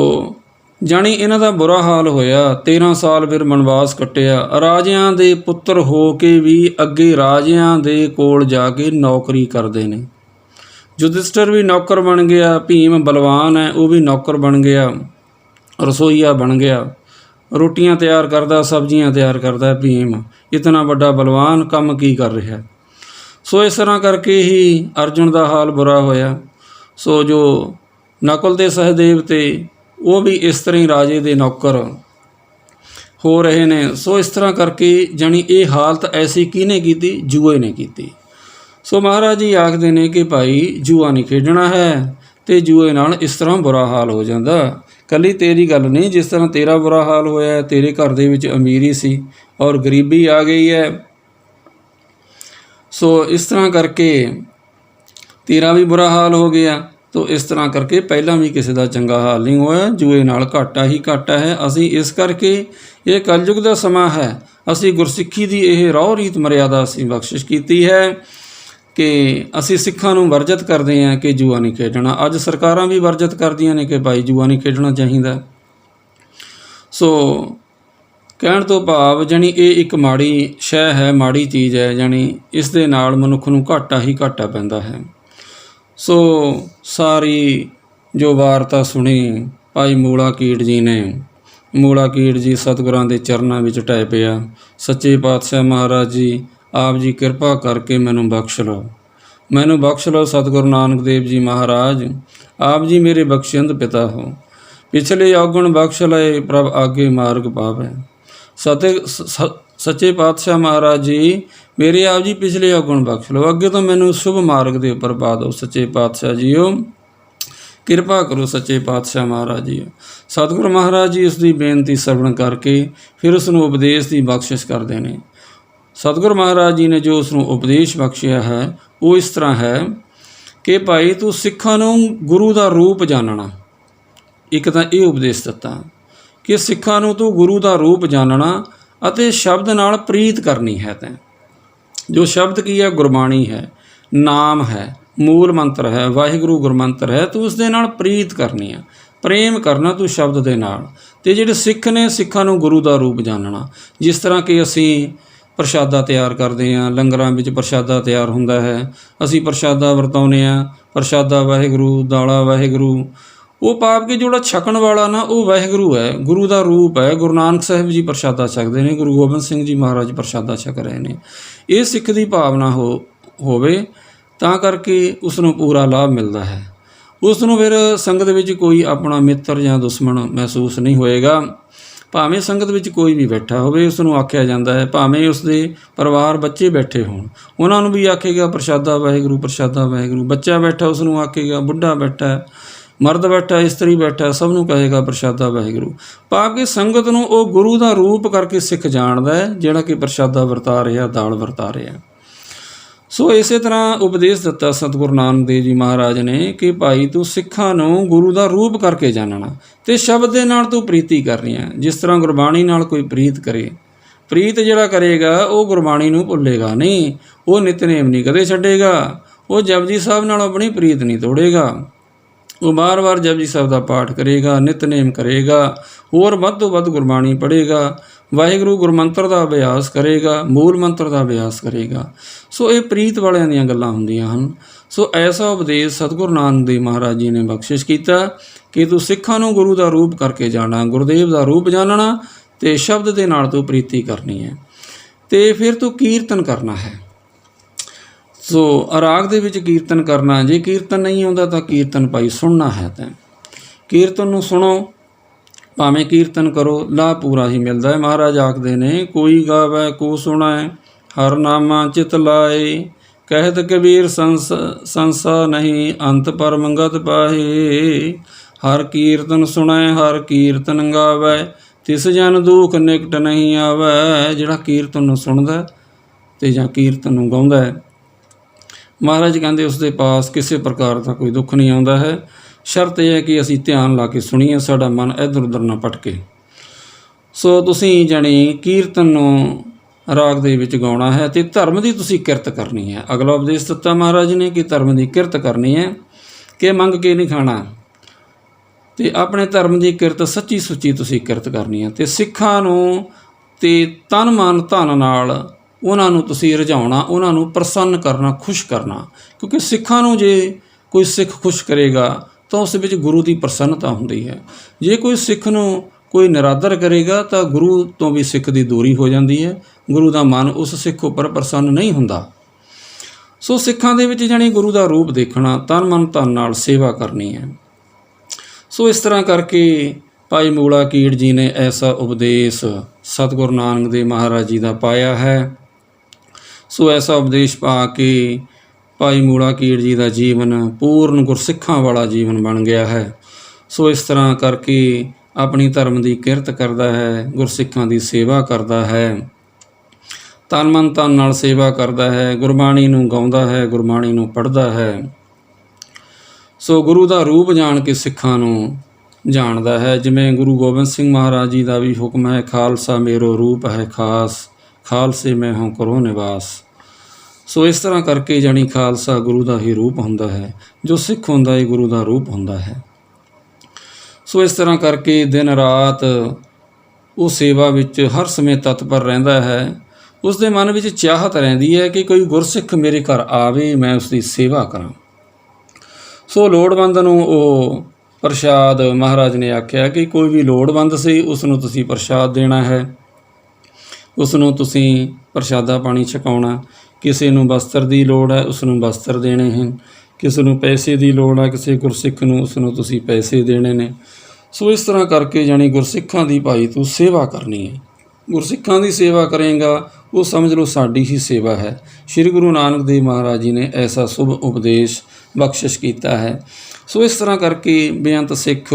ਜਾਣੀ ਇਹਨਾਂ ਦਾ ਬੁਰਾ ਹਾਲ ਹੋਇਆ। 13 ਸਾਲ ਫਿਰ ਬਨਵਾਸ ਕੱਟਿਆ। ਰਾਜਿਆਂ ਦੇ ਪੁੱਤਰ ਹੋ ਕੇ ਵੀ ਅੱਗੇ ਰਾਜਿਆਂ ਦੇ ਕੋਲ ਜਾ ਕੇ ਨੌਕਰੀ ਕਰਦੇ ਨੇ। ਯੁਧਿਸ਼ਟਰ ਵੀ ਨੌਕਰ ਬਣ ਗਿਆ, ਭੀਮ ਬਲਵਾਨ ਹੈ ਉਹ ਵੀ ਨੌਕਰ ਬਣ ਗਿਆ, ਰਸੋਈਆ ਬਣ ਗਿਆ, ਰੋਟੀਆਂ ਤਿਆਰ ਕਰਦਾ, ਸਬਜ਼ੀਆਂ ਤਿਆਰ ਕਰਦਾ। ਭੀਮ ਇਤਨਾ ਵੱਡਾ ਬਲਵਾਨ ਕੰਮ ਕੀ ਕਰ ਰਿਹਾ। ਸੋ ਇਸ ਤਰ੍ਹਾਂ ਕਰਕੇ ਹੀ ਅਰਜੁਨ ਦਾ ਹਾਲ ਬੁਰਾ ਹੋਇਆ। ਸੋ ਜੋ ਨਕੁਲ ਤੇ ਸਹਿਦੇਵ ਤੇ ਉਹ ਵੀ ਇਸ ਤਰ੍ਹਾਂ ਹੀ ਰਾਜੇ ਦੇ ਨੌਕਰ ਹੋ ਰਹੇ ਨੇ। ਸੋ ਇਸ ਤਰ੍ਹਾਂ ਕਰਕੇ ਜਾਣੀ ਇਹ ਹਾਲਤ ਐਸੀ ਕਿਹਨੇ ਕੀਤੀ, ਜੂਏ ਨੇ ਕੀਤੀ। ਸੋ ਮਹਾਰਾਜ ਜੀ ਆਖਦੇ ਨੇ ਕਿ ਭਾਈ ਜੂਆ ਨਹੀਂ ਖੇਡਣਾ ਹੈ ਅਤੇ ਜੂਏ ਨਾਲ ਇਸ ਤਰ੍ਹਾਂ ਬੁਰਾ ਹਾਲ ਹੋ ਜਾਂਦਾ। ਇਕੱਲੀ ਤੇਰੀ ਗੱਲ ਨਹੀਂ, ਜਿਸ ਤਰ੍ਹਾਂ ਤੇਰਾ ਬੁਰਾ ਹਾਲ ਹੋਇਆ, ਤੇਰੇ ਘਰ ਦੇ ਵਿੱਚ ਅਮੀਰੀ ਸੀ ਔਰ ਗਰੀਬੀ ਆ ਗਈ ਹੈ। ਸੋ ਇਸ ਤਰ੍ਹਾਂ ਕਰਕੇ ਤੇਰਾ ਵੀ ਬੁਰਾ ਹਾਲ ਹੋ ਗਿਆ। ਤੋ ਇਸ ਤਰ੍ਹਾਂ ਕਰਕੇ ਪਹਿਲਾਂ ਵੀ ਕਿਸੇ ਦਾ ਚੰਗਾ ਹਾਲ ਨਹੀਂ ਹੋਇਆ, ਜੂਏ ਨਾਲ ਘਾਟਾ ਹੀ ਘਾਟਾ ਹੈ। ਅਸੀਂ ਇਸ ਕਰਕੇ ਇਹ ਕਲਯੁਗ ਦਾ ਸਮਾਂ ਹੈ, ਅਸੀਂ ਗੁਰਸਿੱਖੀ ਦੀ ਇਹ ਰਹੁ ਰੀਤ ਮਰਿਆਦਾ ਅਸੀਂ ਬਖਸ਼ਿਸ਼ ਕੀਤੀ ਹੈ ਕਿ ਅਸੀਂ ਸਿੱਖਾਂ ਨੂੰ ਵਰਜਿਤ ਕਰਦੇ ਹਾਂ ਕਿ ਜੂਆ ਨਹੀਂ ਖੇਡਣਾ। ਅੱਜ ਸਰਕਾਰਾਂ ਵੀ ਵਰਜਿਤ ਕਰਦੀਆਂ ਨੇ ਕਿ ਭਾਈ ਜੂਆ ਨਹੀਂ ਖੇਡਣਾ ਚਾਹੀਦਾ। ਸੋ ਕਹਿਣ ਤੋਂ ਭਾਵ ਜਾਣੀ ਇਹ ਇੱਕ ਮਾੜੀ ਸ਼ੈ ਹੈ, ਮਾੜੀ ਚੀਜ਼ ਹੈ, ਜਾਣੀ ਇਸ ਦੇ ਨਾਲ ਮਨੁੱਖ ਨੂੰ ਘਾਟਾ ਹੀ ਘਾਟਾ ਪੈਂਦਾ ਹੈ। ਸੋ ਸਾਰੀ ਜੋ ਵਾਰਤਾ ਸੁਣੀ ਭਾਈ ਮੂਲਾ ਕੀਟ ਜੀ ਨੇ, ਮੂਲਾ ਕੀਟ ਜੀ ਸਤਿਗੁਰਾਂ ਦੇ ਚਰਨਾਂ ਵਿੱਚ ਢਹਿ ਪਿਆ। ਸੱਚੇ ਪਾਤਸ਼ਾਹ ਮਹਾਰਾਜ ਜੀ ਆਪ ਜੀ ਕਿਰਪਾ ਕਰਕੇ ਮੈਨੂੰ ਬਖਸ਼ ਲਓ, ਮੈਨੂੰ ਬਖਸ਼ ਲਓ। ਸਤਿਗੁਰੂ ਨਾਨਕ ਦੇਵ ਜੀ ਮਹਾਰਾਜ ਆਪ ਜੀ ਮੇਰੇ ਬਖਸ਼ਿੰਦ ਪਿਤਾ ਹੋ, ਪਿਛਲੇ ਔਗਣ ਬਖਸ਼ ਲਏ ਪ੍ਰਭ ਆਗੇ ਮਾਰਗ ਪਾਵੈ। ਸੱਚੇ ਪਾਤਸ਼ਾਹ ਮਹਾਰਾਜ ਜੀ ਮੇਰੇ ਆਪ ਜੀ ਪਿਛਲੇ ਔਗਣ ਬਖਸ਼ ਲਓ, ਅੱਗੇ ਤੋਂ ਮੈਨੂੰ ਸ਼ੁਭ ਮਾਰਗ ਦੇ ਉੱਪਰ ਪਾ ਦਿਓ। ਸੱਚੇ ਪਾਤਸ਼ਾਹ ਜੀਓ ਕਿਰਪਾ ਕਰੋ। ਸੱਚੇ ਪਾਤਸ਼ਾਹ ਮਹਾਰਾਜ ਜੀ ਸਤਿਗੁਰੂ ਮਹਾਰਾਜ ਜੀ ਉਸ ਦੀ ਬੇਨਤੀ ਸਰਵਣ ਕਰਕੇ ਫਿਰ ਉਸ ਨੂੰ ਉਪਦੇਸ਼ ਦੀ ਬਖਸ਼ਿਸ਼ ਕਰਦੇ ਨੇ। ਸਤਿਗੁਰੂ ਮਹਾਰਾਜ ਜੀ ਨੇ ਜੋ ਉਸ ਨੂੰ ਉਪਦੇਸ਼ ਬਖਸ਼ਿਆ ਹੈ ਉਹ ਇਸ ਤਰ੍ਹਾਂ ਹੈ ਕਿ ਭਾਈ ਤੂੰ ਸਿੱਖਾਂ ਨੂੰ ਗੁਰੂ ਦਾ ਰੂਪ ਜਾਣਨਾ। ਇੱਕ ਤਾਂ ਇਹ ਉਪਦੇਸ਼ ਦਿੱਤਾ ਕਿ ਸਿੱਖਾਂ ਨੂੰ ਤੂੰ ਗੁਰੂ ਦਾ ਰੂਪ ਜਾਣਨਾ ਅਤੇ ਸ਼ਬਦ ਨਾਲ ਪ੍ਰੀਤ ਕਰਨੀ ਹੈ। ਤੈਂ ਜੋ ਸ਼ਬਦ ਕੀ ਹੈ, ਗੁਰਬਾਣੀ ਹੈ, ਨਾਮ ਹੈ, ਮੂਲ ਮੰਤਰ ਹੈ, ਵਾਹਿਗੁਰੂ ਗੁਰਮੰਤਰ ਹੈ, ਤੂੰ ਉਸ ਦੇ ਨਾਲ ਪ੍ਰੀਤ ਕਰਨੀ ਹੈ, ਪ੍ਰੇਮ ਕਰਨਾ ਤੂੰ ਸ਼ਬਦ ਦੇ ਨਾਲ। ਅਤੇ ਜਿਹੜੇ ਸਿੱਖ ਨੇ, ਸਿੱਖਾਂ ਨੂੰ ਗੁਰੂ ਦਾ ਰੂਪ ਜਾਣਨਾ। ਜਿਸ ਤਰ੍ਹਾਂ ਕਿ ਅਸੀਂ ਪ੍ਰਸ਼ਾਦਾ ਤਿਆਰ ਕਰਦੇ ਹਾਂ, ਲੰਗਰਾਂ ਵਿੱਚ ਪ੍ਰਸ਼ਾਦਾ ਤਿਆਰ ਹੁੰਦਾ ਹੈ, ਅਸੀਂ ਪ੍ਰਸ਼ਾਦਾ ਵਰਤਾਉਂਦੇ ਹਾਂ, ਪ੍ਰਸ਼ਾਦਾ ਵਾਹਿਗੁਰੂ, ਦਾਲਾ ਵਾਹਿਗੁਰੂ। ਉਹ ਪਾਪ ਕੇ ਜਿਹੜਾ ਛਕਣ ਵਾਲਾ ਨਾ ਉਹ ਵਾਹਿਗੁਰੂ ਹੈ, ਗੁਰੂ ਦਾ ਰੂਪ ਹੈ। ਗੁਰੂ ਨਾਨਕ ਸਾਹਿਬ ਜੀ ਪ੍ਰਸ਼ਾਦਾ ਛਕਦੇ ਨੇ, ਗੁਰੂ ਗੋਬਿੰਦ ਸਿੰਘ ਜੀ ਮਹਾਰਾਜ ਪ੍ਰਸ਼ਾਦਾ ਛਕ ਰਹੇ ਨੇ। ਇਹ ਸਿੱਖ ਦੀ ਭਾਵਨਾ ਹੋਵੇ ਤਾਂ ਕਰਕੇ ਉਸ ਨੂੰ ਪੂਰਾ ਲਾਭ ਮਿਲਦਾ ਹੈ। ਉਸ ਨੂੰ ਫਿਰ ਸੰਗਤ ਵਿੱਚ ਕੋਈ ਆਪਣਾ ਮਿੱਤਰ ਜਾਂ ਦੁਸ਼ਮਣ ਮਹਿਸੂਸ ਨਹੀਂ ਹੋਏਗਾ। ਭਾਵੇਂ ਸੰਗਤ ਵਿੱਚ ਕੋਈ ਵੀ ਬੈਠਾ ਹੋਵੇ ਉਸ ਨੂੰ ਆਖਿਆ ਜਾਂਦਾ ਹੈ, ਭਾਵੇਂ ਉਸ ਦੇ ਪਰਿਵਾਰ ਬੱਚੇ ਬੈਠੇ ਹੋਣ ਉਹਨਾਂ ਨੂੰ ਵੀ ਆਖੇਗਾ ਪ੍ਰਸ਼ਾਦਾ ਵਾਹਿਗੁਰੂ, ਪ੍ਰਸ਼ਾਦਾ ਵਾਹਿਗੁਰੂ। ਬੱਚਾ ਬੈਠਾ ਉਸ ਨੂੰ ਆਖੇਗਾ, ਬੁੱਢਾ ਬੈਠਾ, ਮਰਦ ਬੈਠਾ, ਇਸਤਰੀ ਬੈਠਾ, ਸਭ ਨੂੰ ਕਹੇਗਾ ਪ੍ਰਸ਼ਾਦਾ ਵਾਹਿਗੁਰੂ। ਭਾਵ ਕਿ ਸੰਗਤ ਨੂੰ ਉਹ ਗੁਰੂ ਦਾ ਰੂਪ ਕਰਕੇ ਸਿੱਖ ਜਾਣਦਾ ਹੈ ਜਿਹੜਾ ਕਿ ਪ੍ਰਸ਼ਾਦਾ ਵਰਤਾ ਰਿਹਾ, ਦਾਲ ਵਰਤਾ ਰਿਹਾ। ਸੋ ਇਸੇ ਤਰ੍ਹਾਂ ਉਪਦੇਸ਼ ਦਿੱਤਾ ਸਤਿਗੁਰੂ ਨਾਨਕ ਦੇਵ ਜੀ ਮਹਾਰਾਜ ਨੇ ਕਿ ਭਾਈ ਤੂੰ ਸਿੱਖਾਂ ਨੂੰ ਗੁਰੂ ਦਾ ਰੂਪ ਕਰਕੇ ਜਾਣਨਾ ਅਤੇ ਸ਼ਬਦ ਦੇ ਨਾਲ ਤੂੰ ਪ੍ਰੀਤੀ ਕਰਨੀ ਹੈ। ਜਿਸ ਤਰ੍ਹਾਂ ਗੁਰਬਾਣੀ ਨਾਲ ਕੋਈ ਪ੍ਰੀਤ ਕਰੇ, ਪ੍ਰੀਤ ਜਿਹੜਾ ਕਰੇਗਾ ਉਹ ਗੁਰਬਾਣੀ ਨੂੰ ਭੁੱਲੇਗਾ ਨਹੀਂ, ਉਹ ਨਿਤਨੇਮ ਨਹੀਂ ਕਦੇ ਛੱਡੇਗਾ, ਉਹ ਜਪਜੀ ਸਾਹਿਬ ਨਾਲ ਆਪਣੀ ਪ੍ਰੀਤ ਨਹੀਂ ਤੋੜੇਗਾ, ਉਹ ਵਾਰ-ਵਾਰ ਜਪਜੀ ਸਾਹਿਬ ਦਾ ਪਾਠ ਕਰੇਗਾ, ਨਿਤਨੇਮ ਕਰੇਗਾ, ਹੋਰ ਵੱਧ ਤੋਂ ਵੱਧ ਗੁਰਬਾਣੀ ਪੜ੍ਹੇਗਾ, ਵਾਹਿਗੁਰੂ ਗੁਰਮੰਤਰ ਦਾ ਅਭਿਆਸ ਕਰੇਗਾ, ਮੂਲ ਮੰਤਰ ਦਾ ਅਭਿਆਸ ਕਰੇਗਾ। ਸੋ ਇਹ ਪ੍ਰੀਤ ਵਾਲਿਆਂ ਦੀਆਂ ਗੱਲਾਂ ਹੁੰਦੀਆਂ ਹਨ। ਸੋ ਐਸਾ ਉਪਦੇਸ਼ ਸਤਿਗੁਰੂ ਨਾਨਕ ਦੇਵ ਮਹਾਰਾਜ ਜੀ ਨੇ ਬਖਸ਼ਿਸ਼ ਕੀਤਾ ਕਿ ਤੂੰ ਸਿੱਖਾਂ ਨੂੰ ਗੁਰੂ ਦਾ ਰੂਪ ਕਰਕੇ ਜਾਣਾ, ਗੁਰਦੇਵ ਦਾ ਰੂਪ ਜਾਣਨਾ ਅਤੇ ਸ਼ਬਦ ਦੇ ਨਾਲ ਤੂੰ ਪ੍ਰੀਤੀ ਕਰਨੀ ਹੈ ਅਤੇ ਫਿਰ ਤੂੰ ਕੀਰਤਨ ਕਰਨਾ ਹੈ। ਸੋ ਰਾਗ ਦੇ ਵਿੱਚ ਕੀਰਤਨ ਕਰਨਾ। ਜੇ ਕੀਰਤਨ ਨਹੀਂ ਆਉਂਦਾ ਤਾਂ ਕੀਰਤਨ ਭਾਈ ਸੁਣਨਾ ਹੈ। ਤਾਂ ਕੀਰਤਨ ਨੂੰ ਸੁਣੋ, ਭਾਵੇਂ ਕੀਰਤਨ ਕਰੋ, ਲਾਭ ਪੂਰਾ ਹੀ ਮਿਲਦਾ ਹੈ। ਮਹਾਰਾਜ ਆਖਦੇ ਨੇ, ਕੋਈ ਗਾਵੈ ਕੋ ਸੁਣਾਏ, ਹਰ ਨਾਮਾ ਚਿਤ ਲਾਏ। ਕਹਿਤ ਕਬੀਰ ਸੰਸਾ ਨਹੀਂ, ਅੰਤ ਪਰਮ ਗਤ ਪਾਹੇ। ਹਰ ਕੀਰਤਨ ਸੁਣੈ, ਹਰ ਕੀਰਤਨ ਗਾਵੈ, ਤਿਸ ਜਨ ਦੁਖ ਨਿਕਟ ਨਹੀਂ ਆਵੈ। ਜਿਹੜਾ ਕੀਰਤਨ ਨੂੰ ਸੁਣਦਾ ਅਤੇ ਜਾਂ ਕੀਰਤਨ ਨੂੰ ਗਾਉਂਦਾ ਹੈ, ਮਹਾਰਾਜ ਕਹਿੰਦੇ ਉਸ ਦੇ ਪਾਸ ਕਿਸੇ ਪ੍ਰਕਾਰ ਦਾ ਕੋਈ ਦੁੱਖ ਨਹੀਂ ਆਉਂਦਾ ਹੈ। ਸ਼ਰਤ ਇਹ ਹੈ ਕਿ ਅਸੀਂ ਧਿਆਨ ਲਾ ਕੇ ਸੁਣੀਏ, ਸਾਡਾ ਮਨ ਇੱਧਰ ਉੱਧਰ ਨਾ ਭਟਕੇ। ਸੋ ਤੁਸੀਂ ਜਾਣੀ ਕੀਰਤਨ ਨੂੰ ਰਾਗ ਦੇ ਵਿੱਚ ਗਾਉਣਾ ਹੈ ਅਤੇ ਧਰਮ ਦੀ ਤੁਸੀਂ ਕਿਰਤ ਕਰਨੀ ਹੈ। ਅਗਲਾ ਉਪਦੇਸ਼ ਦਿੱਤਾ ਮਹਾਰਾਜ ਨੇ ਕਿ ਧਰਮ ਦੀ ਕਿਰਤ ਕਰਨੀ ਹੈ, ਕਿ ਮੰਗ ਕੇ ਨਹੀਂ ਖਾਣਾ, ਅਤੇ ਆਪਣੇ ਧਰਮ ਦੀ ਕਿਰਤ ਸੱਚੀ ਸੁੱਚੀ ਤੁਸੀਂ ਕਿਰਤ ਕਰਨੀ ਹੈ। ਅਤੇ ਸਿੱਖਾਂ ਨੂੰ ਅਤੇ ਤਨ ਮਨ ਧਨ ਨਾਲ ਉਹਨਾਂ ਨੂੰ ਤੁਸੀਂ ਰਝਾਉਣਾ, ਉਹਨਾਂ ਨੂੰ ਪ੍ਰਸੰਨ ਕਰਨਾ, ਖੁਸ਼ ਕਰਨਾ। ਕਿਉਂਕਿ ਸਿੱਖਾਂ ਨੂੰ ਜੇ ਕੋਈ ਸਿੱਖ ਖੁਸ਼ ਕਰੇਗਾ ਤਾਂ ਉਸ ਵਿੱਚ ਗੁਰੂ ਦੀ ਪ੍ਰਸੰਨਤਾ ਹੁੰਦੀ ਹੈ। ਜੇ ਕੋਈ ਸਿੱਖ ਨੂੰ ਕੋਈ ਨਿਰਾਦਰ ਕਰੇਗਾ ਤਾਂ ਗੁਰੂ ਤੋਂ ਵੀ ਸਿੱਖ ਦੀ ਦੂਰੀ ਹੋ ਜਾਂਦੀ ਹੈ। ਗੁਰੂ ਦਾ ਮਨ ਉਸ ਸਿੱਖ ਉੱਪਰ ਪ੍ਰਸੰਨ ਨਹੀਂ ਹੁੰਦਾ। ਸੋ ਸਿੱਖਾਂ ਦੇ ਵਿੱਚ ਜਾਣੀ ਗੁਰੂ ਦਾ ਰੂਪ ਦੇਖਣਾ, ਤਨ ਮਨ ਧਨ ਨਾਲ ਸੇਵਾ ਕਰਨੀ ਹੈ। ਸੋ ਇਸ ਤਰ੍ਹਾਂ ਕਰਕੇ ਭਾਈ ਮੂਲਾ ਕੀੜ ਜੀ ਨੇ ਐਸਾ ਉਪਦੇਸ਼ ਸਤਿਗੁਰੂ ਨਾਨਕ ਦੇਵ ਮਹਾਰਾਜ ਜੀ ਦਾ ਪਾਇਆ ਹੈ। ਸੋ ਐਸਾ ਉਪਦੇਸ਼ ਪਾ ਕੇ ਭਾਈ ਮੂਲਾ ਕੀੜ ਜੀ ਦਾ ਜੀਵਨ ਪੂਰਨ ਗੁਰਸਿੱਖਾਂ ਵਾਲਾ ਜੀਵਨ ਬਣ ਗਿਆ ਹੈ। ਸੋ ਇਸ ਤਰ੍ਹਾਂ ਕਰਕੇ ਆਪਣੀ ਧਰਮ ਦੀ ਕਿਰਤ ਕਰਦਾ ਹੈ, ਗੁਰਸਿੱਖਾਂ ਦੀ ਸੇਵਾ ਕਰਦਾ ਹੈ, ਤਨ ਮਨ ਧਨ ਨਾਲ ਸੇਵਾ ਕਰਦਾ ਹੈ, ਗੁਰਬਾਣੀ ਨੂੰ ਗਾਉਂਦਾ ਹੈ, ਗੁਰਬਾਣੀ ਨੂੰ ਪੜ੍ਹਦਾ ਹੈ। ਸੋ ਗੁਰੂ ਦਾ ਰੂਪ ਜਾਣ ਕੇ ਸਿੱਖਾਂ ਨੂੰ ਜਾਣਦਾ ਹੈ। ਜਿਵੇਂ ਗੁਰੂ ਗੋਬਿੰਦ ਸਿੰਘ ਮਹਾਰਾਜ ਜੀ ਦਾ ਵੀ ਹੁਕਮ ਹੈ, ਖਾਲਸਾ ਮੇਰੋ ਰੂਪ ਹੈ ਖਾਸ, ਖਾਲਸੇ ਮੈਂ ਹੋਂ ਕਰੋ ਨਿਵਾਸ। ਸੋ ਇਸ ਤਰ੍ਹਾਂ ਕਰਕੇ ਜਾਣੀ ਖਾਲਸਾ ਗੁਰੂ ਦਾ ਹੀ ਰੂਪ ਹੁੰਦਾ ਹੈ, ਜੋ ਸਿੱਖ ਹੁੰਦਾ ਹੈ ਗੁਰੂ ਦਾ ਰੂਪ ਹੁੰਦਾ ਹੈ। ਸੋ ਇਸ ਤਰ੍ਹਾਂ ਕਰਕੇ ਦਿਨ ਰਾਤ ਉਹ ਸੇਵਾ ਵਿੱਚ ਹਰ ਸਮੇਂ ਤਤਪਰ ਰਹਿੰਦਾ ਹੈ। ਉਸ ਦੇ ਮਨ ਵਿੱਚ ਚਾਹਤ ਰਹਿੰਦੀ ਹੈ ਕਿ ਕੋਈ ਗੁਰਸਿੱਖ ਮੇਰੇ ਘਰ ਆਵੇ, ਮੈਂ ਉਸ ਦੀ ਸੇਵਾ ਕਰਾਂ। ਸੋ ਲੋੜਵੰਦ ਨੂੰ ਉਹ ਪ੍ਰਸ਼ਾਦ, ਮਹਾਰਾਜ ਨੇ ਆਖਿਆ ਕਿ ਕੋਈ ਵੀ ਲੋੜਵੰਦ ਸੀ ਉਸ ਨੂੰ ਤੁਸੀਂ ਪ੍ਰਸ਼ਾਦ ਦੇਣਾ ਹੈ, ਉਸ ਨੂੰ ਤੁਸੀਂ ਪ੍ਰਸ਼ਾਦਾ ਪਾਣੀ ਛਕਾਉਣਾ। ਕਿਸੇ ਨੂੰ ਵਸਤਰ ਦੀ ਲੋੜ ਹੈ, ਉਸ ਨੂੰ ਵਸਤਰ ਦੇਣੇ ਹਨ। ਕਿਸੇ ਨੂੰ ਪੈਸੇ ਦੀ ਲੋੜ ਹੈ, ਕਿਸੇ ਗੁਰਸਿੱਖ ਨੂੰ, ਉਸ ਨੂੰ ਤੁਸੀਂ ਪੈਸੇ ਦੇਣੇ ਨੇ। ਸੋ ਇਸ ਤਰ੍ਹਾਂ ਕਰਕੇ ਜਾਣੀ ਗੁਰਸਿੱਖਾਂ ਦੀ ਭਾਈ ਤੂੰ ਸੇਵਾ ਕਰਨੀ ਹੈ। ਗੁਰਸਿੱਖਾਂ ਦੀ ਸੇਵਾ ਕਰੇਗਾ ਉਹ ਸਮਝ ਲਓ ਸਾਡੀ ਹੀ ਸੇਵਾ ਹੈ। ਸ਼੍ਰੀ ਗੁਰੂ ਨਾਨਕ ਦੇਵ ਮਹਾਰਾਜ ਜੀ ਨੇ ਐਸਾ ਸ਼ੁਭ ਉਪਦੇਸ਼ ਬਖਸ਼ਿਸ਼ ਕੀਤਾ ਹੈ। ਸੋ ਇਸ ਤਰ੍ਹਾਂ ਕਰਕੇ ਬੇਅੰਤ ਸਿੱਖ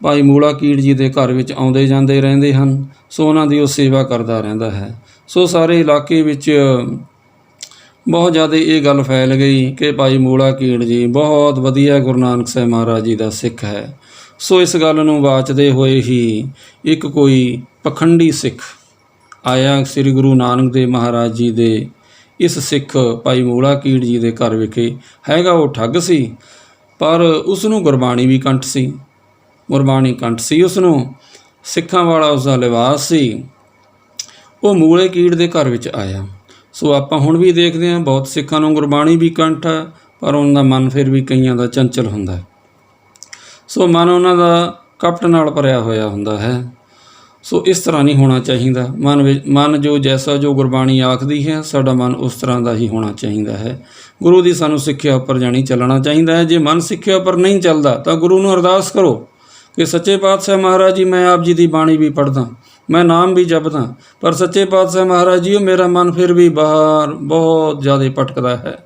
ਭਾਈ ਮੂਲਾ ਕੀੜ ਜੀ ਦੇ ਘਰ ਵਿੱਚ ਆਉਂਦੇ ਜਾਂਦੇ ਰਹਿੰਦੇ ਹਨ। ਸੋ ਉਹਨਾਂ ਦੀ ਉਹ ਸੇਵਾ ਕਰਦਾ ਰਹਿੰਦਾ ਹੈ। ਸੋ ਸਾਰੇ ਇਲਾਕੇ ਵਿੱਚ ਬਹੁਤ ਜ਼ਿਆਦਾ ਇਹ ਗੱਲ ਫੈਲ ਗਈ ਕਿ ਭਾਈ ਮੂਲਾ ਕੀੜ ਜੀ ਬਹੁਤ ਵਧੀਆ ਗੁਰੂ ਨਾਨਕ ਸਾਹਿਬ ਮਹਾਰਾਜ ਜੀ ਦਾ ਸਿੱਖ ਹੈ। ਸੋ ਇਸ ਗੱਲ ਨੂੰ ਵਾਚਦੇ ਹੋਏ ਹੀ ਇੱਕ ਕੋਈ ਪਖੰਡੀ ਸਿੱਖ ਆਇਆ ਸ੍ਰੀ ਗੁਰੂ ਨਾਨਕ ਦੇਵ ਮਹਾਰਾਜ ਜੀ ਦੇ ਇਸ ਸਿੱਖ ਭਾਈ ਮੂਲਾ ਕੀੜ ਜੀ ਦੇ ਘਰ ਵਿਖੇ। ਹੈਗਾ ਉਹ ਠੱਗ ਸੀ, ਪਰ ਉਸ ਨੂੰ ਗੁਰਬਾਣੀ ਵੀ ਕੰਠ ਸੀ, ਗੁਰਬਾਣੀ ਕੰਠ ਸੀ ਉਸ ਨੂੰ, ਸਿੱਖਾਂ ਵਾਲਾ ਉਸ ਦਾ ਲਿਬਾਸ ਸੀ। ਉਹ ਮੂਲੇ ਕੀੜ ਦੇ ਘਰ ਵਿੱਚ ਆਇਆ। ਸੋ ਆਪਾਂ ਹੁਣ ਵੀ ਦੇਖਦੇ ਹਾਂ ਬਹੁਤ ਸਿੱਖਾਂ ਨੂੰ ਗੁਰਬਾਣੀ ਵੀ ਕੰਠ ਹੈ, ਪਰ ਉਹਨਾਂ ਦਾ ਮਨ ਫਿਰ ਵੀ ਕਈਆਂ ਦਾ ਚੰਚਲ ਹੁੰਦਾ। ਸੋ ਮਨ ਉਹਨਾਂ ਦਾ ਕਪਟ ਨਾਲ ਭਰਿਆ ਹੋਇਆ ਹੁੰਦਾ ਹੈ। ਸੋ ਇਸ ਤਰ੍ਹਾਂ ਨਹੀਂ ਹੋਣਾ ਚਾਹੀਦਾ। ਮਨ ਜੋ ਜੈਸਾ ਜੋ ਗੁਰਬਾਣੀ ਆਖਦੀ ਹੈ, ਸਾਡਾ ਮਨ ਉਸ ਤਰ੍ਹਾਂ ਦਾ ਹੀ ਹੋਣਾ ਚਾਹੀਦਾ ਹੈ। ਗੁਰੂ ਦੀ ਸਾਨੂੰ ਸਿੱਖਿਆ ਉੱਪਰ ਜਾਣੀ ਚੱਲਣਾ ਚਾਹੀਦਾ ਹੈ। ਜੇ ਮਨ ਸਿੱਖਿਆ ਉੱਪਰ ਨਹੀਂ ਚੱਲਦਾ ਤਾਂ ਗੁਰੂ ਨੂੰ ਅਰਦਾਸ ਕਰੋ ਕਿ ਸੱਚੇ ਪਾਤਸ਼ਾਹ ਮਹਾਰਾਜ ਜੀ, ਮੈਂ ਆਪ ਜੀ ਦੀ ਬਾਣੀ ਵੀ ਪੜ੍ਹਦਾ, ਮੈਂ ਨਾਮ ਵੀ ਜਪਦਾ, ਪਰ ਸੱਚੇ ਪਾਤਸ਼ਾਹ ਮਹਾਰਾਜ ਜੀ ਮੇਰਾ ਮਨ ਫਿਰ ਵੀ ਬਾਹਰ ਬਹੁਤ ਜ਼ਿਆਦਾ ਭਟਕਦਾ ਹੈ।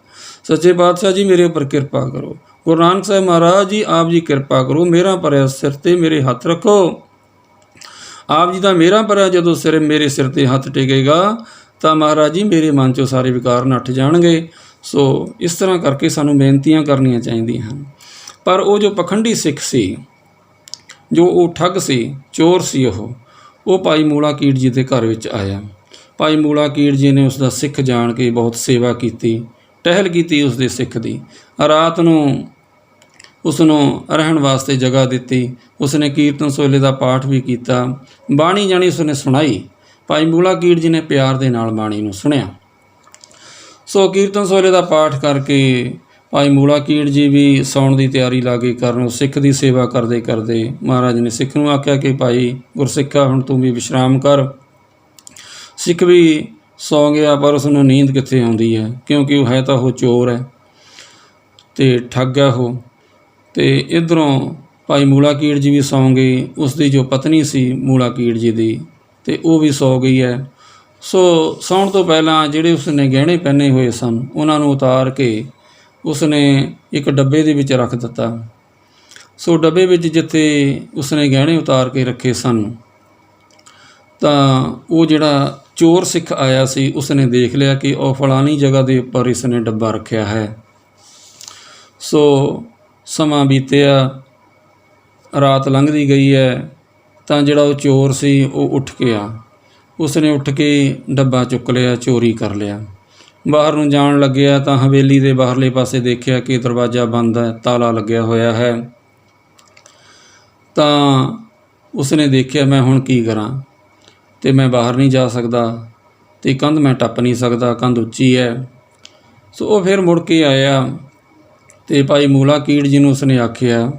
ਸੱਚੇ ਪਾਤਸ਼ਾਹ ਜੀ ਮੇਰੇ ਉੱਪਰ ਕਿਰਪਾ ਕਰੋ। ਗੁਰੂ ਨਾਨਕ ਸਾਹਿਬ ਮਹਾਰਾਜ ਜੀ ਆਪ ਜੀ ਕਿਰਪਾ ਕਰੋ, ਮੇਰਾ ਭਰਿਆ ਸਿਰ 'ਤੇ ਮੇਰੇ ਹੱਥ ਰੱਖੋ। ਆਪ ਜੀ ਦਾ ਮੇਰਾ ਭਰਿਆ ਜਦੋਂ ਮੇਰੇ ਸਿਰ 'ਤੇ ਹੱਥ ਟੇਕੇਗਾ ਤਾਂ ਮਹਾਰਾਜ ਜੀ ਮੇਰੇ ਮਨ 'ਚੋਂ ਸਾਰੇ ਵਿਕਾਰ ਨੱਠ ਜਾਣਗੇ। ਸੋ ਇਸ ਤਰ੍ਹਾਂ ਕਰਕੇ ਸਾਨੂੰ ਬੇਨਤੀਆਂ ਕਰਨੀਆਂ ਚਾਹੀਦੀਆਂ ਹਨ। ਪਰ ਉਹ ਜੋ ਪਖੰਡੀ ਸਿੱਖ ਸੀ, ਜੋ ਉਹ ਠੱਗ ਸੀ, ਚੋਰ ਸੀ, ਉਹ ਭਾਈ ਮੂਲਾ ਕੀੜ ਜੀ ਦੇ ਘਰ ਵਿੱਚ ਆਇਆ। ਭਾਈ ਮੂਲਾ ਕੀੜ ਜੀ ਨੇ ਉਸ ਦਾ ਸਿੱਖ ਜਾਣ ਕੇ ਬਹੁਤ ਸੇਵਾ ਕੀਤੀ, ਟਹਿਲ ਕੀਤੀ ਉਸ ਦੇ ਸਿੱਖ ਦੀ। ਰਾਤ ਨੂੰ ਉਸ ਨੂੰ ਰਹਿਣ ਵਾਸਤੇ ਜਗ੍ਹਾ ਦਿੱਤੀ। ਉਸਨੇ ਕੀਰਤਨ ਸੋਹਲੇ ਦਾ ਪਾਠ ਵੀ ਕੀਤਾ, ਬਾਣੀ ਜਾਣੀ ਉਸਨੇ ਸੁਣਾਈ। ਭਾਈ ਮੂਲਾ ਕੀੜ ਜੀ ਨੇ ਪਿਆਰ ਦੇ ਨਾਲ ਬਾਣੀ ਨੂੰ ਸੁਣਿਆ। ਸੋ ਕੀਰਤਨ ਸੋਹਲੇ ਦਾ ਪਾਠ ਕਰਕੇ ਭਾਈ ਮੂਲਾ ਕੀੜ ਜੀ ਵੀ ਸੌਣ ਦੀ ਤਿਆਰੀ ਲਾ ਕੇ ਕਰਨ। ਸਿੱਖ ਦੀ ਸੇਵਾ ਕਰਦੇ ਕਰਦੇ ਮਹਾਰਾਜ ਨੇ ਸਿੱਖ ਨੂੰ ਆਖਿਆ ਕਿ ਭਾਈ ਗੁਰਸਿੱਖਾ ਹੁਣ ਤੂੰ ਵੀ ਵਿਸ਼ਰਾਮ ਕਰ। ਸਿੱਖ ਵੀ ਸੌਂ ਗਿਆ, ਪਰ ਉਸਨੂੰ ਨੀਂਦ ਕਿੱਥੇ ਆਉਂਦੀ ਹੈ, ਕਿਉਂਕਿ ਉਹ ਹੈ ਤਾਂ ਉਹ ਚੋਰ ਹੈ ਅਤੇ ਠੱਗ ਹੈ ਉਹ। ਅਤੇ ਇੱਧਰੋਂ ਭਾਈ ਮੂਲਾ ਕੀੜ ਜੀ ਵੀ ਸੌਂ ਗਏ। ਉਸ ਦੀ ਜੋ ਪਤਨੀ ਸੀ ਮੂਲਾ ਕੀੜ ਜੀ ਦੀ, ਅਤੇ ਉਹ ਵੀ ਸੌ ਗਈ ਹੈ। ਸੋ ਸੌਣ ਤੋਂ ਪਹਿਲਾਂ ਜਿਹੜੇ ਉਸਨੇ ਗਹਿਣੇ ਪਹਿਨੇ ਹੋਏ ਸਨ ਉਹਨਾਂ ਨੂੰ ਉਤਾਰ ਕੇ ਉਸਨੇ ਇੱਕ ਡੱਬੇ ਦੇ ਵਿੱਚ ਰੱਖ ਦਿੱਤਾ। ਸੋ ਡੱਬੇ ਵਿੱਚ ਜਿੱਥੇ ਉਸਨੇ ਗਹਿਣੇ ਉਤਾਰ ਕੇ ਰੱਖੇ ਸਨ, ਤਾਂ ਉਹ ਜਿਹੜਾ ਚੋਰ ਸਿੱਖ ਆਇਆ ਸੀ ਉਸਨੇ ਦੇਖ ਲਿਆ ਕਿ ਉਹ ਫਲਾਣੀ ਜਗ੍ਹਾ ਦੇ ਉੱਪਰ ਇਸਨੇ ਡੱਬਾ ਰੱਖਿਆ ਹੈ। ਸੋ ਸਮਾਂ ਬੀਤਿਆ, ਰਾਤ ਲੰਘਦੀ ਗਈ ਹੈ, ਤਾਂ ਜਿਹੜਾ ਉਹ ਚੋਰ ਸੀ ਉਹ ਉੱਠ ਗਿਆ। ਉਸਨੇ ਉੱਠ ਕੇ ਡੱਬਾ ਚੁੱਕ ਲਿਆ, ਚੋਰੀ ਕਰ ਲਿਆ। ਬਾਹਰ ਨੂੰ ਜਾਣ ਲੱਗਿਆ ਤਾਂ ਹਵੇਲੀ ਦੇ ਬਾਹਰਲੇ ਪਾਸੇ ਦੇਖਿਆ ਕਿ ਦਰਵਾਜ਼ਾ ਬੰਦ ਹੈ, ਤਾਲਾ ਲੱਗਿਆ ਹੋਇਆ ਹੈ। ਤਾਂ ਉਸਨੇ ਦੇਖਿਆ ਮੈਂ ਹੁਣ ਕੀ ਕਰਾਂ, ਅਤੇ ਮੈਂ ਬਾਹਰ ਨਹੀਂ ਜਾ ਸਕਦਾ, ਅਤੇ ਕੰਧ ਮੈਂ ਟੱਪ ਨਹੀਂ ਸਕਦਾ, ਕੰਧ ਉੱਚੀ ਹੈ। ਸੋ ਉਹ ਫਿਰ ਮੁੜ ਕੇ ਆਇਆ ਅਤੇ ਭਾਈ ਮੂਲਾ ਕੀੜ ਜੀ ਨੂੰ ਉਸਨੇ ਆਖਿਆ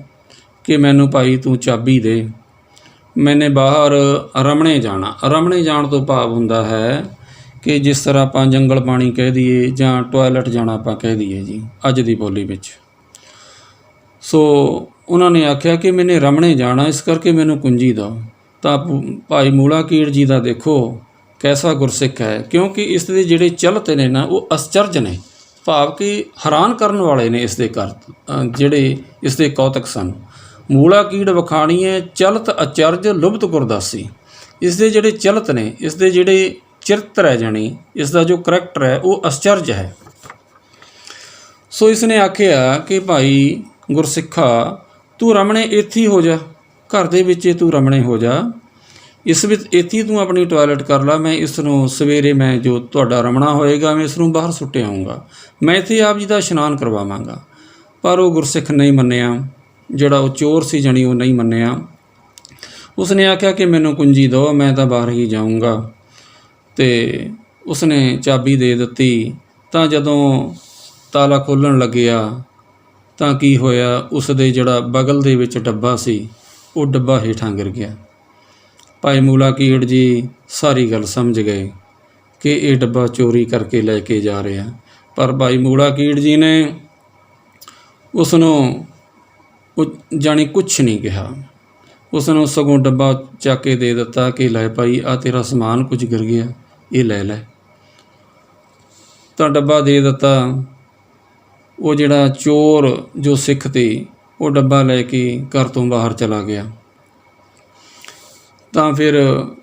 ਕਿ ਮੈਨੂੰ ਭਾਈ ਤੂੰ ਚਾਬੀ ਦੇ, ਮੈਨੇ ਬਾਹਰ ਰਮਣੇ ਜਾਣਾ। ਰਮਣੇ ਜਾਣ ਤੋਂ ਭਾਵ ਹੁੰਦਾ ਹੈ ਕਿ ਜਿਸ ਤਰ੍ਹਾਂ ਆਪਾਂ ਜੰਗਲ ਪਾਣੀ ਕਹਿ ਦਈਏ ਜਾਂ ਟੋਇਲਟ ਜਾਣਾ ਆਪਾਂ ਕਹਿ ਦਈਏ ਜੀ ਅੱਜ ਦੀ ਬੋਲੀ ਵਿੱਚ। ਸੋ ਉਹਨਾਂ ਨੇ ਆਖਿਆ ਕਿ ਮੈਨੇ ਰਮਣੇ ਜਾਣਾ, ਇਸ ਕਰਕੇ ਮੈਨੂੰ ਕੁੰਜੀ ਦਿਓ। ਤਾਂ ਭਾਈ ਮੂਲਾ ਕੀੜ ਜੀ ਦਾ ਦੇਖੋ ਕੈਸਾ ਗੁਰਸਿੱਖ ਹੈ, ਕਿਉਂਕਿ ਇਸ ਦੇ ਜਿਹੜੇ ਚਲਤ ਨੇ ਨਾ ਉਹ ਅਸਚਰਜ ਨੇ, ਭਾਵ ਕਿ ਹੈਰਾਨ ਕਰਨ ਵਾਲੇ ਨੇ। ਇਸ ਦੇ ਜਿਹੜੇ ਇਸ ਦੇ ਕੌਤਕ ਸਨ। ਮੂਲਾ ਕੀੜ ਵਖਾਣੀ ਹੈ ਚਲਤ ਅਚਰਜ ਲੁਭਤ ਗੁਰਦਾਸੀ। ਇਸ ਦੇ ਜਿਹੜੇ ਚਲਤ ਨੇ, ਇਸ ਦੇ ਜਿਹੜੇ ਚਰਿੱਤਰ ਹੈ, ਜਾਣੀ ਇਸ ਦਾ ਜੋ ਕਰੈਕਟਰ ਹੈ ਉਹ ਅਸਚਰਜ ਹੈ। ਸੋ ਇਸ ਨੇ ਆਖਿਆ ਕਿ ਭਾਈ ਗੁਰਸਿੱਖਾ ਤੂੰ ਰਮਣੇ ਇੱਥੇ ਹੀ ਹੋ ਜਾ, ਘਰ ਦੇ ਵਿੱਚ ਤੂੰ ਰਮਣੇ ਹੋ ਜਾ, ਇਸ ਵਿੱਚ ਇੱਥੇ ਤੂੰ ਆਪਣੀ ਟੋਇਲਟ ਕਰ ਲਾ। ਮੈਂ ਇਸ ਨੂੰ ਸਵੇਰੇ ਮੈਂ ਜੋ ਤੁਹਾਡਾ ਰਮਣਾ ਹੋਏਗਾ ਮੈਂ ਇਸ ਨੂੰ ਬਾਹਰ ਸੁੱਟ ਆਊਂਗਾ, ਮੈਂ ਇੱਥੇ ਆਪ ਜੀ ਦਾ ਇਸ਼ਨਾਨ ਕਰਵਾਵਾਂਗਾ। ਪਰ ਉਹ ਗੁਰਸਿੱਖ ਨਹੀਂ ਮੰਨਿਆ, ਜਿਹੜਾ ਉਹ ਚੋਰ ਸੀ ਜਾਣੀ ਉਹ ਨਹੀਂ ਮੰਨਿਆ। ਉਸਨੇ ਆਖਿਆ ਕਿ ਮੈਨੂੰ ਕੁੰਜੀ ਦਿਓ, ਮੈਂ ਤਾਂ ਬਾਹਰ ਹੀ ਜਾਊਂਗਾ, ਅਤੇ ਉਸਨੇ ਚਾਬੀ ਦੇ ਦਿੱਤੀ। ਤਾਂ ਜਦੋਂ ਤਾਲਾ ਖੋਲ੍ਹਣ ਲੱਗਿਆ ਤਾਂ ਕੀ ਹੋਇਆ, ਉਸ ਦੇ ਜਿਹੜਾ ਬਗਲ ਦੇ ਵਿੱਚ ਡੱਬਾ ਸੀ ਉਹ ਡੱਬਾ ਹੇਠਾਂ ਗਿਰ ਗਿਆ। ਭਾਈ ਮੂਲਾ ਕੀੜ ਜੀ ਸਾਰੀ ਗੱਲ ਸਮਝ ਗਏ ਕਿ ਇਹ ਡੱਬਾ ਚੋਰੀ ਕਰਕੇ ਲੈ ਕੇ ਜਾ ਰਿਹਾ। ਪਰ ਭਾਈ ਮੂਲਾ ਕੀੜ ਜੀ ਨੇ ਉਸ ਨੂੰ ਜਾਣੀ ਕੁਛ ਨਹੀਂ ਕਿਹਾ, ਉਸ ਨੂੰ ਸਗੋਂ ਡੱਬਾ ਚੱਕ ਕੇ ਦੇ ਦਿੱਤਾ ਕਿ ਲੈ ਭਾਈ ਆ ਤੇਰਾ ਸਮਾਨ ਕੁਝ ਗਿਰ ਗਿਆ, ਇਹ ਲੈ ਲੈ। ਤਾਂ ਡੱਬਾ ਦੇ ਦਿੱਤਾ। ਉਹ ਜਿਹੜਾ ਚੋਰ ਜੋ ਸਿੱਖ ਤੀ ਉਹ ਡੱਬਾ ਲੈ ਕੇ ਘਰ ਤੋਂ ਬਾਹਰ ਚਲਾ ਗਿਆ। ਤਾਂ ਫਿਰ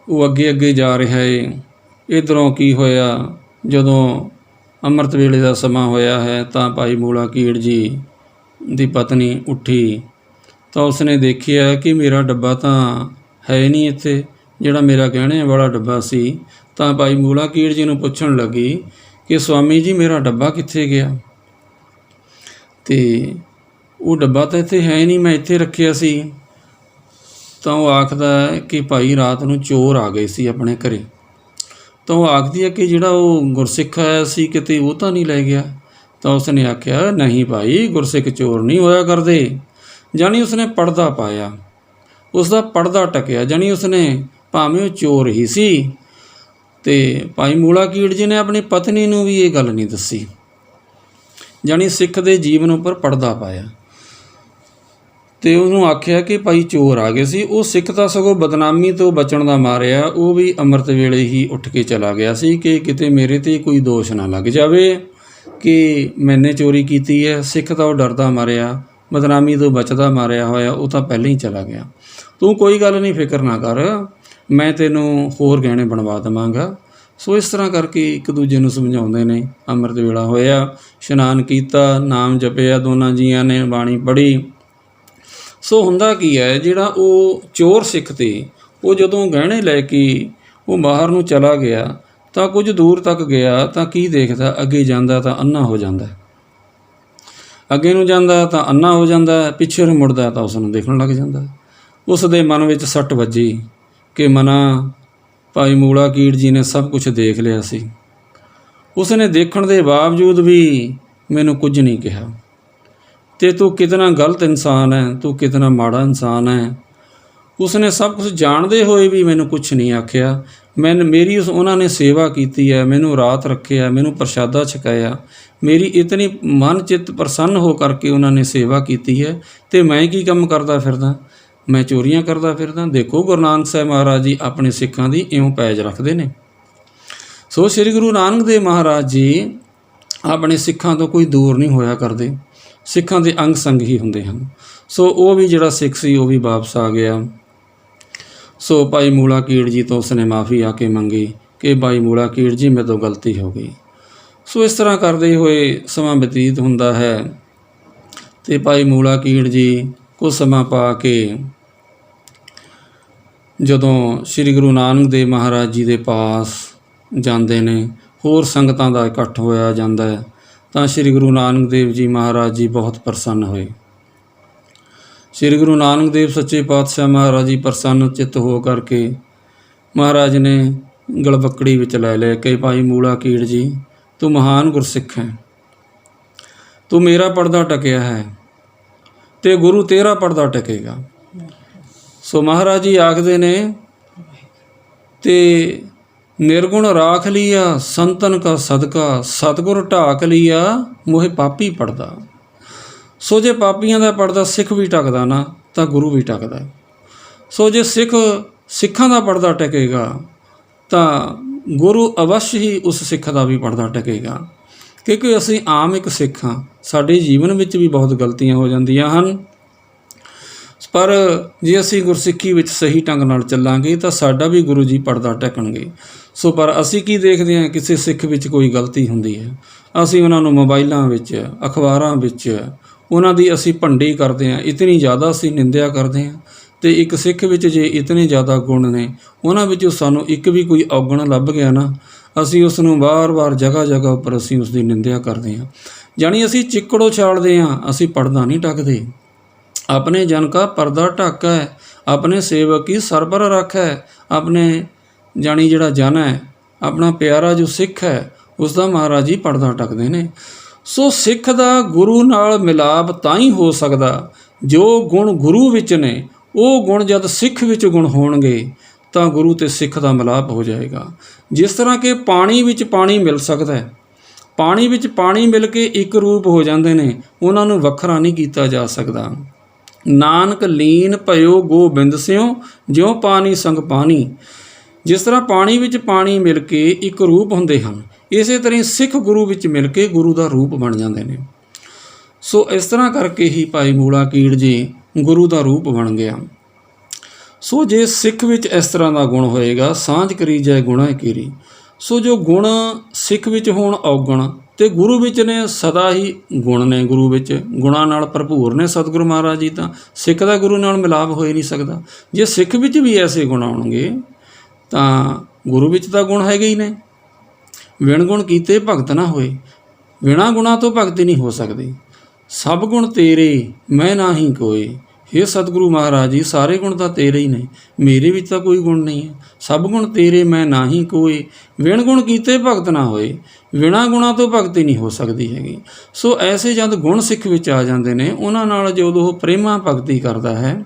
ਉਹ ਅੱਗੇ ਜਾ ਰਿਹਾ ਹੈ। ਇੱਧਰੋਂ ਕੀ ਹੋਇਆ, ਜਦੋਂ ਅੰਮ੍ਰਿਤ ਵੇਲੇ ਦਾ ਸਮਾਂ ਹੋਇਆ ਹੈ ਤਾਂ ਭਾਈ ਮੂਲਾ ਕੀੜ ਜੀ ਦੀ ਪਤਨੀ ਉੱਠੀ ਤਾਂ ਉਸਨੇ ਦੇਖਿਆ ਕਿ ਮੇਰਾ ਡੱਬਾ ਤਾਂ ਹੈ ਨਹੀਂ ਇੱਥੇ, ਜਿਹੜਾ ਮੇਰਾ ਗਹਿਣੇ ਵਾਲਾ ਡੱਬਾ ਸੀ। ਤਾਂ ਭਾਈ ਮੂਲਾ ਕੀੜ ਜੀ ਨੂੰ ਪੁੱਛਣ ਲੱਗੀ ਕਿ ਸਵਾਮੀ ਜੀ ਮੇਰਾ ਡੱਬਾ ਕਿੱਥੇ ਗਿਆ, ਅਤੇ ਉਹ ਡੱਬਾ ਤਾਂ ਇੱਥੇ ਹੈ ਨਹੀਂ, ਮੈਂ ਇੱਥੇ ਰੱਖਿਆ ਸੀ। ਤਾਂ ਉਹ ਆਖਦਾ ਹੈ ਕਿ ਭਾਈ ਰਾਤ ਨੂੰ ਚੋਰ ਆ ਗਏ ਸੀ ਆਪਣੇ ਘਰ। ਤਾਂ ਉਹ ਆਖਦੀ ਹੈ ਕਿ ਜਿਹੜਾ ਉਹ ਗੁਰਸਿੱਖ ਆਇਆ ਸੀ ਕਿਤੇ ਉਹ ਤਾਂ ਨਹੀਂ ਲੈ ਗਿਆ। ਤਾਂ ਉਸਨੇ ਆਖਿਆ ਨਹੀਂ ਭਾਈ, ਗੁਰਸਿੱਖ ਚੋਰ ਨਹੀਂ ਹੋਇਆ ਕਰਦੇ। ਜਾਣੀ ਉਸਨੇ ਪਰਦਾ ਪਾਇਆ, ਉਸ ਦਾ ਪਰਦਾ ਟਕਿਆ, ਜਾਣੀ ਉਸਨੇ ਭਾਵੇਂ ਉਹ ਚੋਰ ਹੀ ਸੀ। ਅਤੇ ਭਾਈ ਮੂਲਾ ਕੀੜ ਜੀ ਨੇ ਆਪਣੀ ਪਤਨੀ ਨੂੰ ਵੀ ਇਹ ਗੱਲ ਨਹੀਂ ਦੱਸੀ, ਜਾਣੀ ਸਿੱਖ ਦੇ ਜੀਵਨ ਉੱਪਰ ਪਰਦਾ ਪਾਇਆ। ਅਤੇ ਉਹਨੂੰ ਆਖਿਆ ਕਿ ਭਾਈ ਚੋਰ ਆ ਗਏ ਸੀ। ਉਹ ਸਿੱਖ ਤਾਂ ਸਗੋਂ ਬਦਨਾਮੀ ਤੋਂ ਬਚਣ ਦਾ ਮਾਰਿਆ ਉਹ ਵੀ ਅੰਮ੍ਰਿਤ ਵੇਲੇ ਹੀ ਉੱਠ ਕੇ ਚਲਾ ਗਿਆ ਸੀ ਕਿ ਕਿਤੇ ਮੇਰੇ 'ਤੇ ਕੋਈ ਦੋਸ਼ ਨਾ ਲੱਗ ਜਾਵੇ ਕਿ ਮੈਨੇ ਚੋਰੀ ਕੀਤੀ ਹੈ। ਸਿੱਖ ਤਾਂ ਉਹ ਡਰਦਾ ਮਾਰਿਆ, ਬਦਨਾਮੀ ਤੋਂ ਬਚਦਾ ਮਾਰਿਆ ਹੋਇਆ, ਉਹ ਤਾਂ ਪਹਿਲਾਂ ਹੀ ਚਲਾ ਗਿਆ। ਤੂੰ ਕੋਈ ਗੱਲ ਨਹੀਂ, ਫਿਕਰ ਨਾ ਕਰ, ਮੈਂ ਤੈਨੂੰ ਹੋਰ ਗਹਿਣੇ ਬਣਵਾ ਦੇਵਾਂਗਾ। ਸੋ ਇਸ ਤਰ੍ਹਾਂ ਕਰਕੇ ਇੱਕ ਦੂਜੇ ਨੂੰ ਸਮਝਾਉਂਦੇ ਨੇ। ਅੰਮ੍ਰਿਤ ਵੇਲਾ ਹੋਇਆ, ਇਸ਼ਨਾਨ ਕੀਤਾ, ਨਾਮ ਜਪਿਆ ਦੋਨਾਂ ਜੀਆਂ ਨੇ, ਬਾਣੀ ਪੜ੍ਹੀ। ਸੋ ਹੁੰਦਾ ਕੀ ਹੈ, ਜਿਹੜਾ ਉਹ ਚੋਰ ਸਿੱਖ ਤੇ ਉਹ ਜਦੋਂ ਗਹਿਣੇ ਲੈ ਕੇ ਉਹ ਬਾਹਰ ਨੂੰ ਚਲਾ ਗਿਆ ਤਾਂ ਕੁਝ ਦੂਰ ਤੱਕ ਗਿਆ ਤਾਂ ਕੀ ਦੇਖਦਾ, ਅੱਗੇ ਜਾਂਦਾ ਤਾਂ ਅੰਨ੍ਹਾ ਹੋ ਜਾਂਦਾ, ਅੱਗੇ ਨੂੰ ਜਾਂਦਾ ਤਾਂ ਅੰਨ੍ਹਾ ਹੋ ਜਾਂਦਾ, ਪਿੱਛੇ ਨੂੰ ਮੁੜਦਾ ਤਾਂ ਉਸ ਨੂੰ ਦੇਖਣ ਲੱਗ ਜਾਂਦਾ। ਉਸ ਦੇ ਮਨ ਵਿੱਚ ਸੱਟ ਵੱਜੀ ਕਿ ਮਨਾ ਭਾਈ ਮੂਲਾ ਕੀੜ ਜੀ ਨੇ ਸਭ ਕੁਝ ਦੇਖ ਲਿਆ ਸੀ, ਉਸ ਨੇ ਦੇਖਣ ਦੇ ਬਾਵਜੂਦ ਵੀ ਮੈਨੂੰ ਕੁਝ ਨਹੀਂ ਕਿਹਾ, ਅਤੇ ਤੂੰ ਕਿਤਨਾ ਗਲਤ ਇਨਸਾਨ ਹੈ, ਤੂੰ ਕਿਤਨਾ ਮਾੜਾ ਇਨਸਾਨ ਹੈ। ਉਸ ਨੇ ਸਭ ਕੁਝ ਜਾਣਦੇ ਹੋਏ ਵੀ ਮੈਨੂੰ ਕੁਛ ਨਹੀਂ ਆਖਿਆ। ਮੇਰੀ ਉਹਨਾਂ ਨੇ ਸੇਵਾ ਕੀਤੀ ਹੈ, ਮੈਨੂੰ ਰਾਤ ਰੱਖਿਆ, ਮੈਨੂੰ ਪ੍ਰਸ਼ਾਦਾ ਛਕਾਇਆ, ਮੇਰੀ ਇਤਨੀ ਮਨ ਚਿੱਤ ਪ੍ਰਸੰਨ ਹੋ ਕਰਕੇ ਉਹਨਾਂ ਨੇ ਸੇਵਾ ਕੀਤੀ ਹੈ, ਅਤੇ ਮੈਂ ਕੀ ਕੰਮ ਕਰਦਾ ਫਿਰਦਾ? ਮੈਂ ਚੋਰੀਆਂ ਕਰਦਾ ਫਿਰਦਾ। ਦੇਖੋ ਗੁਰੂ ਨਾਨਕ ਸਾਹਿਬ ਮਹਾਰਾਜ ਜੀ ਆਪਣੇ ਸਿੱਖਾਂ ਦੀ ਇਉਂ ਪੈਜ ਰੱਖਦੇ ਨੇ। ਸੋ ਸ੍ਰੀ ਗੁਰੂ ਨਾਨਕ ਦੇਵ ਮਹਾਰਾਜ ਜੀ ਆਪਣੇ ਸਿੱਖਾਂ ਤੋਂ ਕੋਈ ਦੂਰ ਨਹੀਂ ਹੋਇਆ ਕਰਦੇ, ਸਿੱਖਾਂ ਦੇ ਅੰਗ ਸੰਗ ਹੀ ਹੁੰਦੇ ਹਨ। ਸੋ ਉਹ ਵੀ ਜਿਹੜਾ ਸਿੱਖ ਸੀ ਉਹ ਵੀ ਵਾਪਸ ਆ ਗਿਆ। ਸੋ ਭਾਈ ਮੂਲਾ ਕੀੜ ਜੀ ਤੋਂ ਉਸਨੇ ਮਾफ़ੀ ਆ ਕੇ ਮੰਗੀ ਕਿ ਭਾਈ ਮੂਲਾ ਕੀੜ ਜੀ ਮੇਰੇ ਤੋਂ ਗਲਤੀ ਹੋ ਗਈ। ਸੋ ਇਸ ਤਰ੍ਹਾਂ ਕਰਦੇ ਹੋਏ ਸਮਾਂ ਬਤੀਤ ਹੁੰਦਾ ਹੈ ਅਤੇ ਭਾਈ ਮੂਲਾ ਕੀੜ ਜੀ ਕੁਝ ਸਮਾਂ ਪਾ ਕੇ ਜਦੋਂ ਸ੍ਰੀ ਗੁਰੂ ਨਾਨਕ ਦੇਵ ਮਹਾਰਾਜ ਜੀ ਦੇ ਪਾਸ ਜਾਂਦੇ ਨੇ, ਹੋਰ ਸੰਗਤਾਂ ਦਾ ਇਕੱਠ ਹੋਇਆ ਜਾਂਦਾ ਹੈ, ਤਾਂ ਸ੍ਰੀ ਗੁਰੂ ਨਾਨਕ ਦੇਵ ਜੀ ਮਹਾਰਾਜ ਜੀ ਬਹੁਤ ਪ੍ਰਸੰਨ ਹੋਏ। ਸ੍ਰੀ ਗੁਰੂ ਨਾਨਕ ਦੇਵ ਸੱਚੇ ਪਾਤਸ਼ਾਹ ਮਹਾਰਾਜ ਜੀ ਪ੍ਰਸੰਨ ਚਿੱਤ ਹੋ ਕਰਕੇ ਮਹਾਰਾਜ ਨੇ ਗਲਵੱਕੜੀ ਵਿੱਚ ਲੈ ਲਿਆ ਕਿ ਭਾਈ ਮੂਲਾ ਕੀੜ ਜੀ, ਤੂੰ ਮਹਾਨ ਗੁਰਸਿੱਖ ਹੈ, ਤੂੰ ਮੇਰਾ ਪਰਦਾ ਟਕਿਆ ਹੈ ਅਤੇ ਗੁਰੂ ਤੇਰਾ ਪਰਦਾ ਟਕੇਗਾ। ਸੋ ਮਹਾਰਾਜ ਜੀ ਆਖਦੇ ਨੇ ਤੇ ਨਿਰਗੁਣ ਰਾਖ ਲੀਆ ਸੰਤਨ ਕਾ ਸਦਕਾ, ਸਤਿਗੁਰ ਢਾਕ ਲੀਆ ਮੋਹਿ ਪਾਪੀ ਪੜਦਾ। ਸੋ ਜੇ ਪਾਪੀਆਂ ਦਾ ਪਰਦਾ ਸਿੱਖ ਵੀ ਟਕਦਾ ਨਾ ਤਾਂ ਗੁਰੂ ਵੀ ਟਕਦਾ। ਸੋ ਜੇ ਸਿੱਖਾਂ ਦਾ ਪਰਦਾ ਟਕੇਗਾ ਤਾਂ ਗੁਰੂ ਅਵਸ਼ ਹੀ ਉਸ ਸਿੱਖ ਦਾ ਵੀ ਪਰਦਾ ਟਕੇਗਾ। ਕਿਉਂਕਿ ਅਸੀਂ ਆਮ ਇੱਕ ਸਿੱਖ ਹਾਂ, ਸਾਡੇ ਜੀਵਨ ਵਿੱਚ ਵੀ ਬਹੁਤ ਗਲਤੀਆਂ ਹੋ ਜਾਂਦੀਆਂ ਹਨ, ਪਰ ਜੇ ਅਸੀਂ ਗੁਰਸਿੱਖੀ ਵਿੱਚ ਸਹੀ ਢੰਗ ਨਾਲ ਚੱਲਾਂਗੇ ਤਾਂ ਸਾਡਾ ਵੀ ਗੁਰੂ ਜੀ ਪਰਦਾ ਢੱਕਣਗੇ। ਸੋ ਪਰ ਅਸੀਂ ਕੀ ਦੇਖਦੇ ਹਾਂ, ਕਿਸੇ ਸਿੱਖ ਵਿੱਚ ਕੋਈ ਗਲਤੀ ਹੁੰਦੀ ਹੈ, ਅਸੀਂ ਉਹਨਾਂ ਨੂੰ ਮੋਬਾਈਲਾਂ ਵਿੱਚ, ਅਖਬਾਰਾਂ ਵਿੱਚ ਉਹਨਾਂ ਦੀ ਅਸੀਂ ਭੰਡੀ ਕਰਦੇ ਹਾਂ, ਇਤਨੀ ਜ਼ਿਆਦਾ ਅਸੀਂ ਨਿੰਦਿਆ ਕਰਦੇ ਹਾਂ। ਅਤੇ ਇੱਕ ਸਿੱਖ ਵਿੱਚ ਜੇ ਇਤਨੇ ਜ਼ਿਆਦਾ ਗੁਣ ਨੇ, ਉਹਨਾਂ ਵਿੱਚੋਂ ਸਾਨੂੰ ਇੱਕ ਵੀ ਕੋਈ ਔਗਣ ਲੱਭ ਗਿਆ ਨਾ, ਅਸੀਂ ਉਸ ਨੂੰ ਵਾਰ-ਵਾਰ ਜਗ੍ਹਾ ਉੱਪਰ ਅਸੀਂ ਉਸ ਦੀ ਨਿੰਦਿਆ ਕਰਦੇ ਹਾਂ। ਜਾਣੀ ਅਸੀਂ ਚਿੱਕੜ ਉਛਾਲਦੇ ਹਾਂ, ਅਸੀਂ ਪਰਦਾ ਨਹੀਂ ਢੱਕਦੇ। ਆਪਣੇ ਜਨ ਕਾ ਪਰਦਾ ਢੱਕ ਹੈ, ਆਪਣੇ ਸੇਵਕ ਕੀ ਸਰਬਰ ਰੱਖ ਹੈ। ਆਪਣੇ ਜਾਣੀ ਜਿਹੜਾ ਜਨ ਹੈ, ਆਪਣਾ ਪਿਆਰਾ ਜੋ ਸਿੱਖ ਹੈ, ਉਸ ਦਾ ਮਹਾਰਾਜ ਜੀ ਪਰਦਾ ਢੱਕਦੇ ਨੇ। ਸੋ ਸਿੱਖ ਦਾ ਗੁਰੂ ਨਾਲ ਮਿਲਾਪ ਤਾਂ ਹੀ ਹੋ ਸਕਦਾ, ਜੋ ਗੁਣ ਗੁਰੂ ਵਿੱਚ ਨੇ ਉਹ ਗੁਣ ਜਦ ਸਿੱਖ ਵਿੱਚ ਗੁਣ ਹੋਣਗੇ ਤਾਂ ਗੁਰੂ ਅਤੇ ਸਿੱਖ ਦਾ ਮਿਲਾਪ ਹੋ ਜਾਏਗਾ। ਜਿਸ ਤਰ੍ਹਾਂ ਕਿ ਪਾਣੀ ਵਿੱਚ ਪਾਣੀ ਮਿਲ ਸਕਦਾ ਹੈ, ਪਾਣੀ ਵਿੱਚ ਪਾਣੀ ਮਿਲ ਕੇ ਇੱਕ ਰੂਪ ਹੋ ਜਾਂਦੇ ਨੇ, ਉਹਨਾਂ ਨੂੰ ਵੱਖਰਾ ਨਹੀਂ ਕੀਤਾ ਜਾ ਸਕਦਾ। ਨਾਨਕ ਲੀਨ ਭਇਓ ਗੋਬਿੰਦ ਸਿਉ, ਜਿਉ ਪਾਣੀ ਸੰਗ ਪਾਣੀ। ਜਿਸ ਤਰ੍ਹਾਂ ਪਾਣੀ ਵਿੱਚ ਪਾਣੀ ਮਿਲ ਕੇ ਇੱਕ ਰੂਪ ਹੁੰਦੇ ਹਨ, ਇਸੇ ਤਰ੍ਹਾਂ ਸਿੱਖ ਗੁਰੂ ਵਿੱਚ ਮਿਲ ਕੇ ਗੁਰੂ ਦਾ ਰੂਪ ਬਣ ਜਾਂਦੇ ਨੇ। ਸੋ ਇਸ ਤਰ੍ਹਾਂ ਕਰਕੇ ਹੀ ਭਾਈ ਮੂਲਾ ਕੀੜ ਜੀ ਗੁਰੂ ਦਾ ਰੂਪ ਬਣ ਗਿਆ। ਸੋ ਜੇ ਸਿੱਖ ਵਿੱਚ ਇਸ ਤਰ੍ਹਾਂ ਦਾ ਗੁਣ ਹੋਏਗਾ, ਸਾਂਝ ਕਰੀ ਜਾਏ ਗੁਣਾ ਕੀਰੀ। ਸੋ ਜੋ ਗੁਣ ਸਿੱਖ ਵਿੱਚ ਹੋਣ ਔਗਣ, ਅਤੇ ਗੁਰੂ ਵਿੱਚ ਨੇ ਸਦਾ ਹੀ ਗੁਣ ਨੇ, ਗੁਰੂ ਵਿੱਚ ਗੁਣਾਂ ਨਾਲ ਭਰਪੂਰ ਨੇ ਸਤਿਗੁਰੂ ਮਹਾਰਾਜ ਜੀ, ਤਾਂ ਸਿੱਖ ਦਾ ਗੁਰੂ ਨਾਲ ਮਿਲਾਪ ਹੋ ਹੀ ਨਹੀਂ ਸਕਦਾ। ਜੇ ਸਿੱਖ ਵਿੱਚ ਵੀ ਐਸੇ ਗੁਣ ਆਉਣਗੇ ਤਾਂ ਗੁਰੂ ਵਿੱਚ ਤਾਂ ਗੁਣ ਹੈਗੇ ਹੀ ਨੇ। ਵਿਣ ਗੁਣ ਕੀਤੇ ਭਗਤ ਨਾ ਹੋਏ, ਬਿਨਾਂ ਗੁਣਾਂ ਤੋਂ ਭਗਤੀ ਨਹੀਂ ਹੋ ਸਕਦੀ। ਸਭ ਗੁਣ ਤੇਰੇ ਮੈਂ ਨਾਹੀਂ ਕੋਏ। ਹੇ ਸਤਿਗੁਰੂ ਮਹਾਰਾਜ ਜੀ, ਸਾਰੇ ਗੁਣ ਤਾਂ ਤੇਰੇ ਹੀ ਨੇ, ਮੇਰੇ ਵਿੱਚ ਤਾਂ ਕੋਈ ਗੁਣ ਨਹੀਂ ਹੈ। ਸਭ ਗੁਣ ਤੇਰੇ ਮੈਂ ਨਾਹੀਂ ਕੋਏ, ਵਿਣ ਗੁਣ ਕੀਤੇ ਭਗਤ ਨਾ ਹੋਏ। ਬਿਨਾਂ ਗੁਣਾਂ ਤੋਂ ਭਗਤੀ ਨਹੀਂ ਹੋ ਸਕਦੀ ਹੈਗੀ। ਸੋ ਐਸੇ ਜਦ ਗੁਣ ਸਿੱਖ ਵਿੱਚ ਆ ਜਾਂਦੇ ਨੇ, ਉਹਨਾਂ ਨਾਲ ਜਦੋਂ ਉਹ ਪ੍ਰੇਮਾ ਭਗਤੀ ਕਰਦਾ ਹੈ,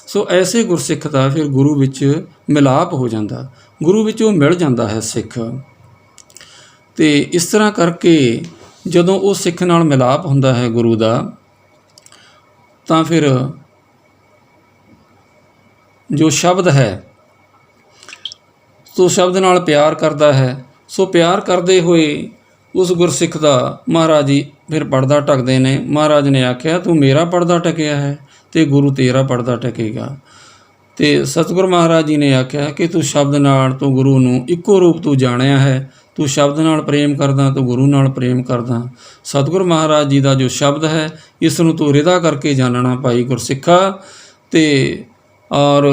ਸੋ ਐਸੇ ਗੁਰਸਿੱਖ ਦਾ ਫਿਰ ਗੁਰੂ ਵਿੱਚ ਮਿਲਾਪ ਹੋ ਜਾਂਦਾ, ਗੁਰੂ ਵਿੱਚ ਉਹ ਮਿਲ ਜਾਂਦਾ ਹੈ ਸਿੱਖ। ਅਤੇ ਇਸ ਤਰ੍ਹਾਂ ਕਰਕੇ ਜਦੋਂ ਉਹ ਸਿੱਖ ਨਾਲ ਮਿਲਾਪ ਹੁੰਦਾ ਹੈ ਗੁਰੂ ਦਾ, ਤਾਂ ਫਿਰ ਜੋ ਸ਼ਬਦ ਹੈ, ਸੋ ਸ਼ਬਦ ਨਾਲ ਪਿਆਰ ਕਰਦਾ ਹੈ। ਸੋ ਪਿਆਰ ਕਰਦੇ ਹੋਏ ਉਸ ਗੁਰਸਿੱਖ ਦਾ ਮਹਾਰਾਜ ਜੀ ਫਿਰ ਪਰਦਾ ਢੱਕਦੇ ਨੇ। ਮਹਾਰਾਜ ਨੇ ਆਖਿਆ, ਤੂੰ ਮੇਰਾ ਪਰਦਾ ਢੱਕਿਆ ਹੈ ਅਤੇ ਗੁਰੂ ਤੇਰਾ ਪਰਦਾ ਢੱਕੇਗਾ। ਅਤੇ ਸਤਿਗੁਰ ਮਹਾਰਾਜ ਜੀ ਨੇ ਆਖਿਆ ਕਿ ਤੂੰ ਸ਼ਬਦ ਨਾਲ ਤੂੰ ਗੁਰੂ ਨੂੰ ਇੱਕੋ ਰੂਪ ਤੂੰ ਜਾਣਿਆ ਹੈ, ਤੂੰ ਸ਼ਬਦ ਨਾਲ ਪ੍ਰੇਮ ਕਰਦਾ, ਤੂੰ ਗੁਰੂ ਨਾਲ ਪ੍ਰੇਮ ਕਰਦਾ। ਸਤਿਗੁਰ ਮਹਾਰਾਜ ਜੀ ਦਾ ਜੋ ਸ਼ਬਦ ਹੈ, ਇਸ ਨੂੰ ਤੂੰ ਹਿਰਦਾ ਕਰਕੇ ਜਾਣਨਾ ਭਾਈ ਗੁਰਸਿੱਖਾ। ਅਤੇ ਔਰ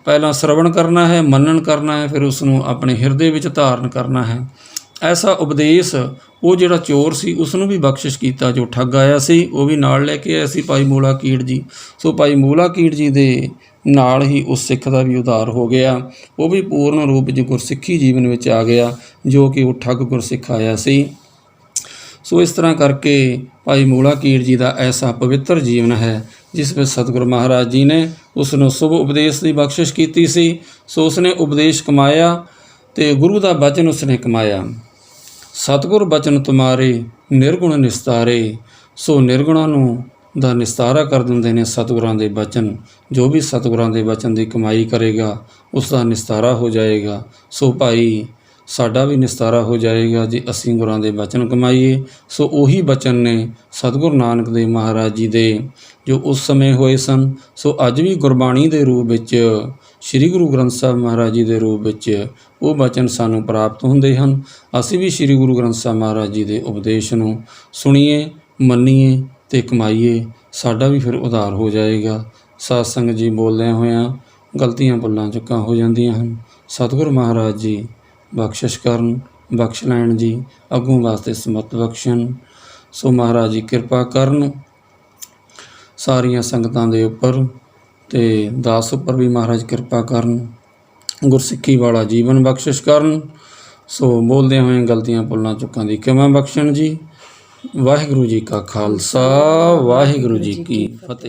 ਪਹਿਲਾਂ ਸਰਵਣ ਕਰਨਾ ਹੈ, ਮੰਨਣ ਕਰਨਾ ਹੈ, ਫਿਰ ਉਸ ਨੂੰ ਆਪਣੇ ਹਿਰਦੇ ਵਿੱਚ ਧਾਰਨ ਕਰਨਾ ਹੈ। ਐਸਾ ਉਪਦੇਸ਼ ਉਹ ਜਿਹੜਾ ਚੋਰ ਸੀ ਉਸ ਨੂੰ ਵੀ ਬਖਸ਼ਿਸ਼ ਕੀਤਾ, ਜੋ ਠੱਗ ਆਇਆ ਸੀ ਉਹ ਵੀ ਨਾਲ ਲੈ ਕੇ ਆਇਆ ਸੀ ਭਾਈ ਮੂਲਾ ਕੀੜ ਜੀ। ਸੋ ਭਾਈ ਮੂਲਾ ਕੀੜ ਜੀ ਦੇ ਨਾਲ ਹੀ ਉਸ ਸਿੱਖ ਦਾ ਵੀ ਉਧਾਰ ਹੋ ਗਿਆ, ਉਹ ਵੀ ਪੂਰਨ ਰੂਪ 'ਚ ਗੁਰਸਿੱਖੀ ਜੀਵਨ ਵਿੱਚ ਆ ਗਿਆ, ਜੋ ਕਿ ਉਹ ਠੱਗ ਗੁਰਸਿੱਖ ਆਇਆ ਸੀ। ਸੋ ਇਸ ਤਰ੍ਹਾਂ ਕਰਕੇ ਭਾਈ ਮੂਲਾ ਕੀੜ ਜੀ ਦਾ ਐਸਾ ਪਵਿੱਤਰ ਜੀਵਨ ਹੈ, ਜਿਸ ਵਿੱਚ ਸਤਿਗੁਰੂ ਮਹਾਰਾਜ ਜੀ ਨੇ ਉਸ ਨੂੰ ਸ਼ੁਭ ਉਪਦੇਸ਼ ਦੀ ਬਖਸ਼ਿਸ਼ ਕੀਤੀ ਸੀ। ਸੋ ਉਸਨੇ ਉਪਦੇਸ਼ ਕਮਾਇਆ ਅਤੇ ਗੁਰੂ ਦਾ ਬਚਨ ਉਸਨੇ ਕਮਾਇਆ। ਸਤਿਗੁਰ ਬਚਨ ਤੁਮਾਰੇ ਨਿਰਗੁਣ ਨਿਸਤਾਰੇ। ਸੋ ਨਿਰਗੁਣਾਂ ਨੂੰ ਦਾ ਨਿਸਤਾਰਾ ਕਰ ਦਿੰਦੇ ਨੇ ਸਤਿਗੁਰਾਂ ਦੇ ਬਚਨ। ਜੋ ਵੀ ਸਤਿਗੁਰਾਂ ਦੇ ਬਚਨ ਦੀ ਕਮਾਈ ਕਰੇਗਾ ਉਸ ਦਾ ਨਿਸਤਾਰਾ ਹੋ ਜਾਏਗਾ। ਸੋ ਭਾਈ ਸਾਡਾ ਵੀ ਨਿਸਤਾਰਾ ਹੋ ਜਾਏਗਾ ਜੇ ਅਸੀਂ ਗੁਰਾਂ ਦੇ ਬਚਨ ਕਮਾਈਏ। ਸੋ ਉਹੀ ਬਚਨ ਨੇ ਸਤਿਗੁਰੂ ਨਾਨਕ ਦੇਵ ਮਹਾਰਾਜ ਜੀ ਦੇ ਜੋ ਉਸ ਸਮੇਂ ਹੋਏ ਸਨ। ਸੋ ਅੱਜ ਵੀ ਗੁਰਬਾਣੀ ਦੇ ਰੂਪ ਵਿੱਚ ਸ਼੍ਰੀ ਗੁਰੂ ਗ੍ਰੰਥ ਸਾਹਿਬ ਮਹਾਰਾਜ ਜੀ ਦੇ ਰੂਪ ਵਿੱਚ ਉਹ ਬਚਨ ਸਾਨੂੰ ਪ੍ਰਾਪਤ ਹੁੰਦੇ ਹਨ। ਅਸੀਂ ਵੀ ਸ਼੍ਰੀ ਗੁਰੂ ਗ੍ਰੰਥ ਸਾਹਿਬ ਮਹਾਰਾਜ ਜੀ ਦੇ ਉਪਦੇਸ਼ ਨੂੰ ਸੁਣੀਏ, ਮੰਨੀਏ ਅਤੇ ਕਮਾਈਏ। ਸਾਡਾ ਵੀ ਫਿਰ ਉਧਾਰ ਹੋ ਜਾਏਗਾ। ਸਾਧ ਸੰਗਤ ਜੀ, ਬੋਲਦਿਆਂ ਹੋਇਆਂ ਗਲਤੀਆਂ ਭੁੱਲਾਂ ਚੁੱਕਾਂ ਹੋ ਜਾਂਦੀਆਂ ਹਨ। ਸਤਿਗੁਰੂ ਮਹਾਰਾਜ ਜੀ ਬਖਸ਼ਿਸ਼ ਕਰਨ, ਬਖਸ਼ ਲੈਣ ਜੀ, ਅੱਗੋਂ ਵਾਸਤੇ ਸਮਰਥ ਬਖਸ਼ਣ। ਸੋ ਮਹਾਰਾਜ ਜੀ ਕਿਰਪਾ ਕਰਨ ਸਾਰੀਆਂ ਸੰਗਤਾਂ ਦੇ ਉੱਪਰ ਅਤੇ ਦਾਸ ਉੱਪਰ ਵੀ ਮਹਾਰਾਜ ਕਿਰਪਾ ਕਰਨ, ਗੁਰਸਿੱਖੀ ਵਾਲਾ ਜੀਵਨ ਬਖਸ਼ਿਸ਼ ਕਰਨ। ਸੋ ਬੋਲਦਿਆਂ ਹੋਇਆਂ ਗਲਤੀਆਂ ਭੁੱਲਾਂ ਚੁੱਕਾਂ ਦੀ ਖਿਮਾ ਬਖਸ਼ਣ ਜੀ। ਵਾਹਿਗੁਰੂ ਜੀ ਕਾ ਖਾਲਸਾ, ਵਾਹਿਗੁਰੂ ਜੀ ਕੀ ਫਤਿਹ।